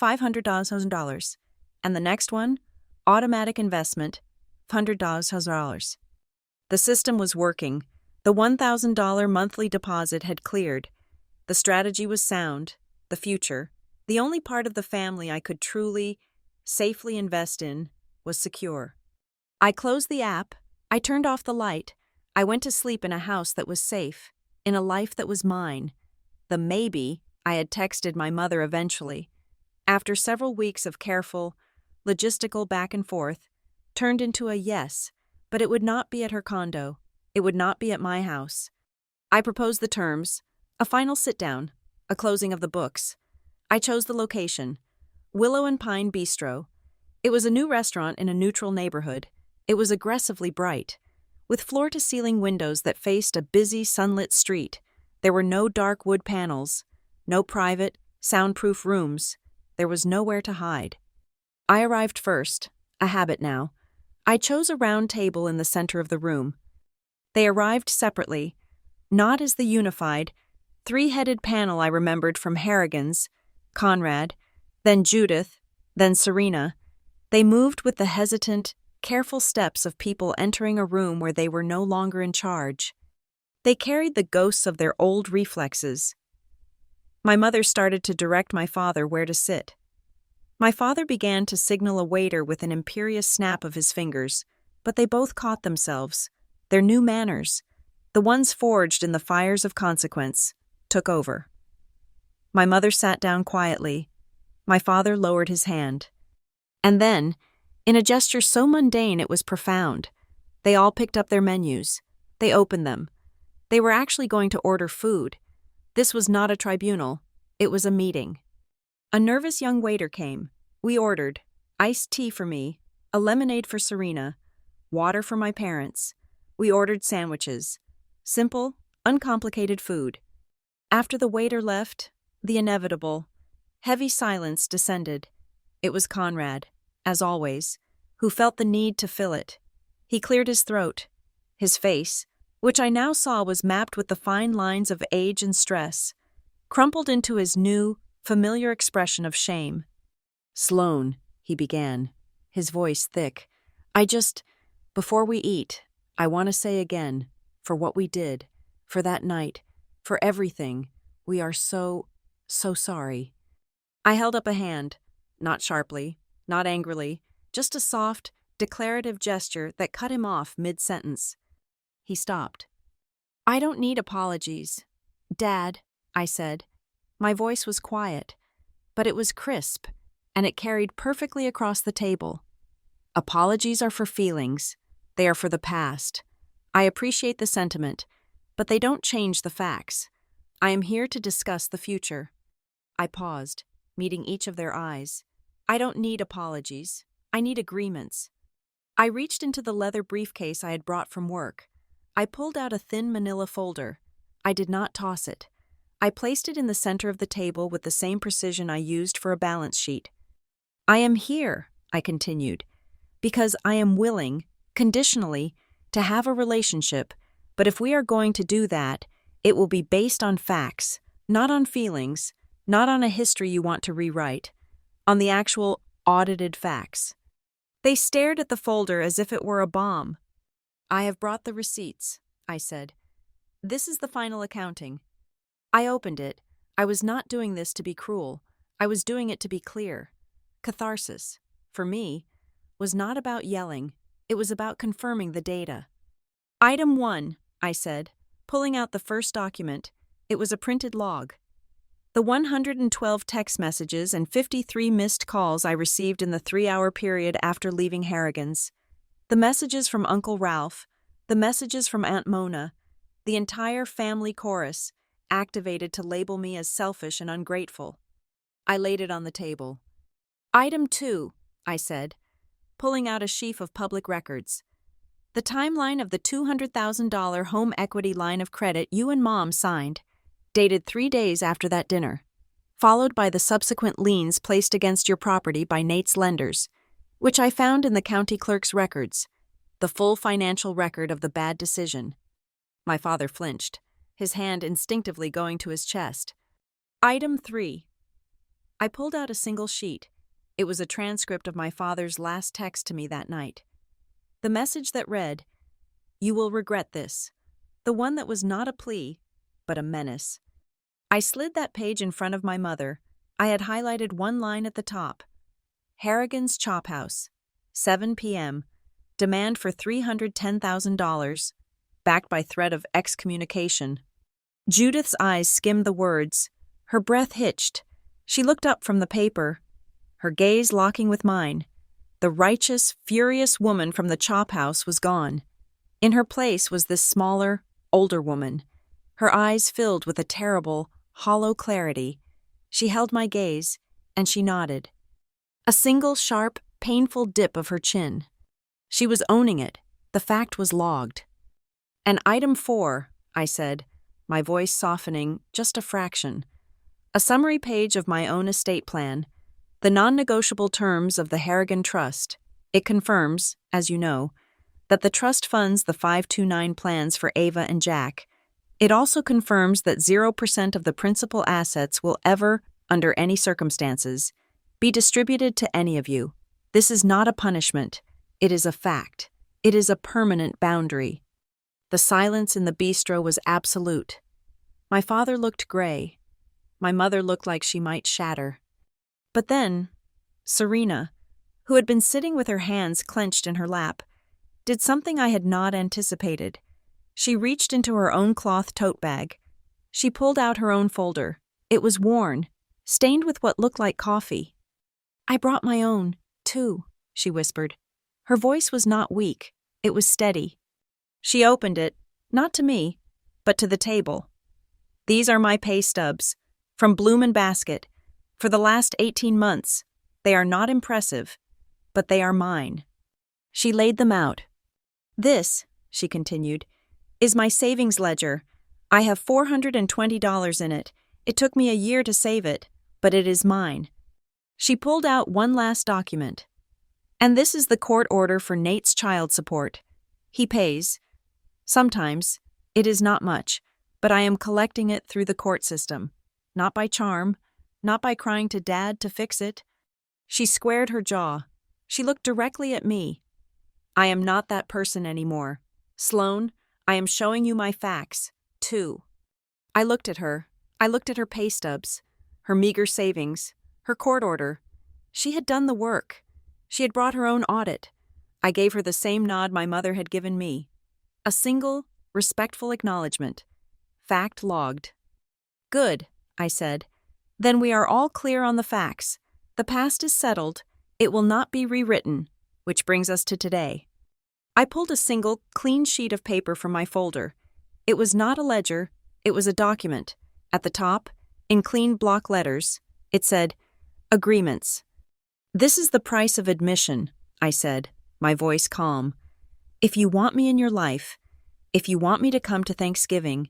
Speaker 1: $500,000. And the next one, automatic investment, $100,000. The system was working. The $1,000 monthly deposit had cleared. The strategy was sound. The future, the only part of the family I could truly, safely invest in, was secure. I closed the app. I turned off the light. I went to sleep in a house that was safe, in a life that was mine. The maybe I had texted my mother eventually, after several weeks of careful, logistical back and forth, turned into a yes, but it would not be at her condo. It would not be at my house. I proposed the terms, a final sit-down, a closing of the books. I chose the location, Willow and Pine Bistro. It was a new restaurant in a neutral neighborhood. It was aggressively bright, with floor-to-ceiling windows that faced a busy, sunlit street. There were no dark wood panels, no private, soundproof rooms. There was nowhere to hide. I arrived first, a habit now. I chose a round table in the center of the room. They arrived separately, not as the unified, 3-headed panel I remembered from Harrigan's, Conrad, then Judith, then Serena. They moved with the hesitant, careful steps of people entering a room where they were no longer in charge. They carried the ghosts of their old reflexes. My mother started to direct my father where to sit. My father began to signal a waiter with an imperious snap of his fingers, but they both caught themselves. Their new manners, the ones forged in the fires of consequence, took over. My mother sat down quietly. My father lowered his hand. And then, in a gesture so mundane it was profound, they all picked up their menus. They opened them. They were actually going to order food. This was not a tribunal. It was a meeting. A nervous young waiter came. We ordered iced tea for me, a lemonade for Serena, water for my parents. We ordered sandwiches. Simple, uncomplicated food. After the waiter left, the inevitable, heavy silence descended. It was Conrad, as always, who felt the need to fill it. He cleared his throat. His face, which I now saw was mapped with the fine lines of age and stress, crumpled into his new, familiar expression of shame. "Sloan," he began, his voice thick, before we eat, I want to say again, for what we did, for that night, for everything, we are so sorry." I held up a hand, not sharply, not angrily, just a soft, declarative gesture that cut him off mid-sentence. He stopped. "I don't need apologies. Dad," I said. My voice was quiet, but it was crisp, and it carried perfectly across the table. "Apologies are for feelings. They are for the past. I appreciate the sentiment, but they don't change the facts. I am here to discuss the future." I paused, meeting each of their eyes. "I don't need apologies. I need agreements." I reached into the leather briefcase I had brought from work. I pulled out a thin manila folder. I did not toss it. I placed it in the center of the table with the same precision I used for a balance sheet. "I am here," I continued, "because I am willing, conditionally, to have a relationship, but if we are going to do that, it will be based on facts, not on feelings, not on a history you want to rewrite, on the actual, audited facts." They stared at the folder as if it were a bomb. "I have brought the receipts," I said. "This is the final accounting." I opened it. I was not doing this to be cruel. I was doing it to be clear. Catharsis, for me, was not about yelling. It was about confirming the data. "Item 1, I said, pulling out the first document. It was a printed log. The 112 text messages and 53 missed calls I received in the 3-hour period after leaving Harrigan's. The messages from Uncle Ralph, the messages from Aunt Mona, the entire family chorus, activated to label me as selfish and ungrateful." I laid it on the table. "Item 2, I said, pulling out a sheaf of public records. The timeline of the $200,000 home equity line of credit you and Mom signed, dated 3 days after that dinner, followed by the subsequent liens placed against your property by Nate's lenders, which I found in the county clerk's records, the full financial record of the bad decision." My father flinched, his hand instinctively going to his chest. "Item 3. I pulled out a single sheet. It was a transcript of my father's last text to me that night. The message that read, "You will regret this." The one that was not a plea, but a menace. I slid that page in front of my mother. I had highlighted one line at the top. "Harrigan's Chop House, 7 p.m. Demand for $310,000, backed by threat of excommunication." Judith's eyes skimmed the words. Her breath hitched. She looked up from the paper, her gaze locking with mine. The righteous, furious woman from the chop house was gone. In her place was this smaller, older woman. Her eyes filled with a terrible, hollow clarity. She held my gaze, and she nodded. A single sharp, painful dip of her chin. She was owning it. The fact was logged. "And item 4, I said, my voice softening just a fraction. "A summary page of my own estate plan, the non-negotiable terms of the Harrigan Trust. It confirms, as you know, that the trust funds the 529 plans for Ava and Jack. It also confirms that 0% of the principal assets will ever, under any circumstances, be distributed to any of you. This is not a punishment. It is a fact. It is a permanent boundary." The silence in the bistro was absolute. My father looked gray. My mother looked like she might shatter. But then, Serena, who had been sitting with her hands clenched in her lap, did something I had not anticipated. She reached into her own cloth tote bag. She pulled out her own folder. It was worn, stained with what looked like coffee. "I brought my own, too," she whispered. Her voice was not weak. It was steady. She opened it, not to me, but to the table. "These are my pay stubs, from Bloom & Basket, for the last 18 months. They are not impressive, but they are mine." She laid them out. "This," she continued, "is my savings ledger. I have $420 in it. It took me a year to save it, but it is mine." She pulled out one last document. "And this is the court order for Nate's child support. He pays. Sometimes. It is not much, but I am collecting it through the court system. Not by charm, not by crying to Dad to fix it. She squared her jaw. She looked directly at me. I am not that person anymore. Sloane, I am showing you my facts, too. I looked at her. I looked at her pay stubs, her meager savings, her court order. She had done the work. She had brought her own audit. I gave her the same nod my mother had given me. A single, respectful acknowledgement. Fact logged. Good, I said. Then we are all clear on the facts. The past is settled. It will not be rewritten, which brings us to today. I pulled a single, clean sheet of paper from my folder. It was not a ledger, it was a document. At the top, in clean block letters, it said, Agreements. This is the price of admission, I said, my voice calm. If you want me in your life, if you want me to come to Thanksgiving,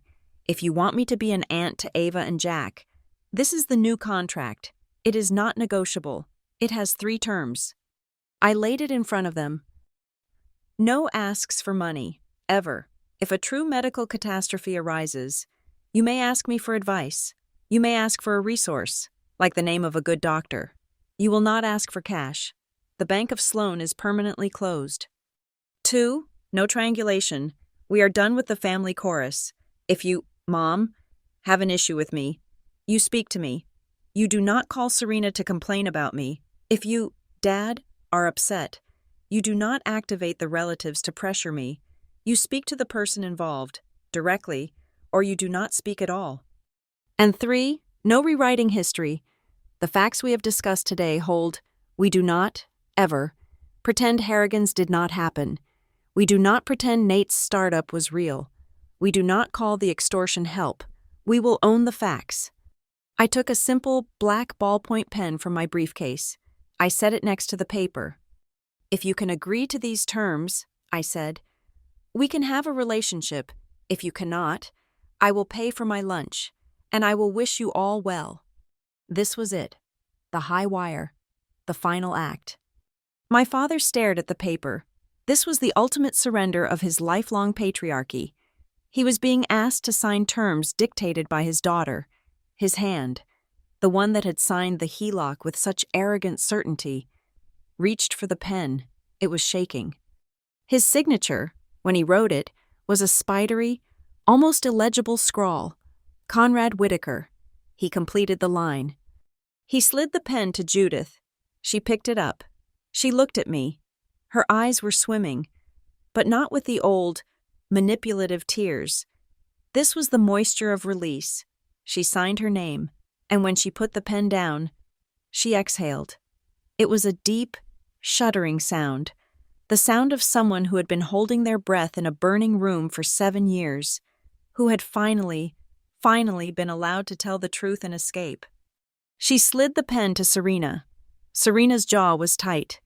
Speaker 1: if you want me to be an aunt to Ava and Jack, this is the new contract. It is not negotiable. It has 3 terms. I laid it in front of them. No asks for money, ever. If a true medical catastrophe arises, you may ask me for advice. You may ask for a resource, like the name of a good doctor. You will not ask for cash. The Bank of Sloane is permanently closed. 2, no triangulation. We are done with the family chorus. If you, Mom, have an issue with me, you speak to me. You do not call Serena to complain about me. If you, Dad, are upset, you do not activate the relatives to pressure me. You speak to the person involved, directly, or you do not speak at all. And 3, no rewriting history. The facts we have discussed today hold, we do not, ever, pretend Harrigan's did not happen. We do not pretend Nate's startup was real. We do not call the extortion help. We will own the facts. I took a simple black ballpoint pen from my briefcase. I set it next to the paper. If you can agree to these terms, I said, we can have a relationship. If you cannot, I will pay for my lunch, and I will wish you all well. This was it. The high wire. The final act. My father stared at the paper. This was the ultimate surrender of his lifelong patriarchy. He was being asked to sign terms dictated by his daughter. His hand, the one that had signed the HELOC with such arrogant certainty, reached for the pen. It was shaking. His signature, when he wrote it, was a spidery, almost illegible scrawl. Conrad Whitaker. He completed the line. He slid the pen to Judith. She picked it up. She looked at me. Her eyes were swimming, but not with the old, manipulative tears. This was the moisture of release. She signed her name, and when she put the pen down, she exhaled. It was a deep, shuddering sound, the sound of someone who had been holding their breath in a burning room for 7 years, who had finally been allowed to tell the truth and escape. She slid the pen to Serena. Serena's jaw was tight.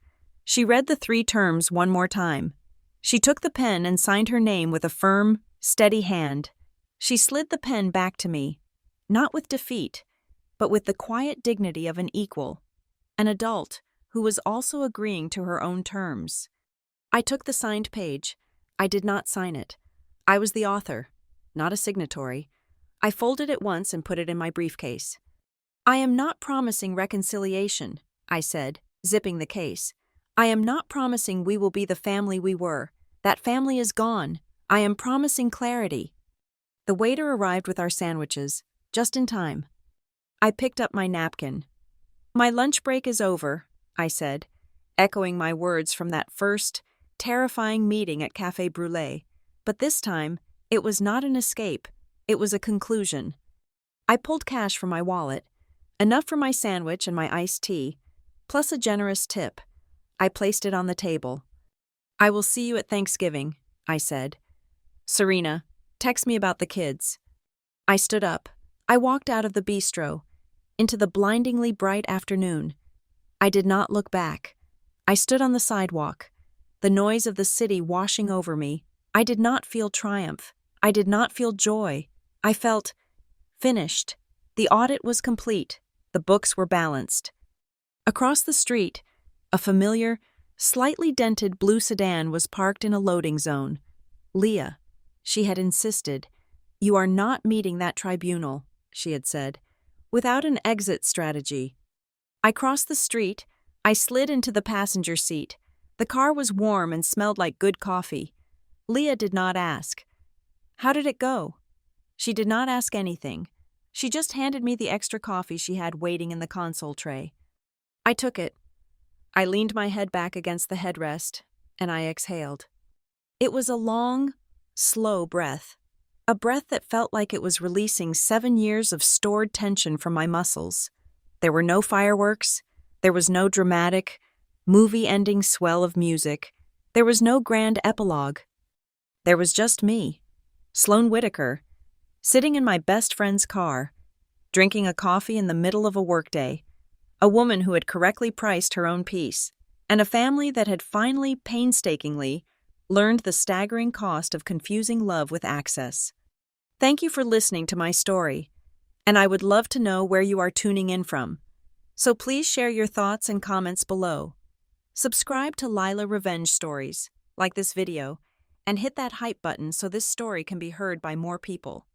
Speaker 1: She read the 3 terms one more time. She took the pen and signed her name with a firm, steady hand. She slid the pen back to me, not with defeat, but with the quiet dignity of an equal, an adult who was also agreeing to her own terms. I took the signed page. I did not sign it. I was the author, not a signatory. I folded it once and put it in my briefcase. I am not promising reconciliation, I said, zipping the case. I am not promising we will be the family we were. That family is gone. I am promising clarity. The waiter arrived with our sandwiches, just in time. I picked up my napkin. My lunch break is over, I said, echoing my words from that first, terrifying meeting at Café Brûlée. But this time, it was not an escape. It was a conclusion. I pulled cash from my wallet, enough for my sandwich and my iced tea, plus a generous tip. I placed it on the table. I will see you at Thanksgiving, I said. Serena, text me about the kids. I stood up. I walked out of the bistro, into the blindingly bright afternoon. I did not look back. I stood on the sidewalk, the noise of the city washing over me. I did not feel triumph. I did not feel joy. I felt finished. The audit was complete. The books were balanced. Across the street, a familiar, slightly dented blue sedan was parked in a loading zone. Leah, she had insisted. You are not meeting that tribunal, she had said. without an exit strategy. I crossed the street. I slid into the passenger seat. The car was warm and smelled like good coffee. Leah did not ask, "How did it go?" She did not ask anything. She just handed me the extra coffee she had waiting in the console tray. I took it. I leaned my head back against the headrest, and I exhaled. It was a long, slow breath. A breath that felt like it was releasing 7 years of stored tension from my muscles. There were no fireworks. There was no dramatic, movie-ending swell of music. There was no grand epilogue. There was just me, Sloane Whitaker, sitting in my best friend's car, drinking a coffee in the middle of a workday, a woman who had correctly priced her own peace, and a family that had finally, painstakingly, learned the staggering cost of confusing love with access. Thank you for listening to my story, and I would love to know where you are tuning in from. So please share your thoughts and comments below. Subscribe to Lila Revenge Stories, like this video, and hit that hype button so this story can be heard by more people.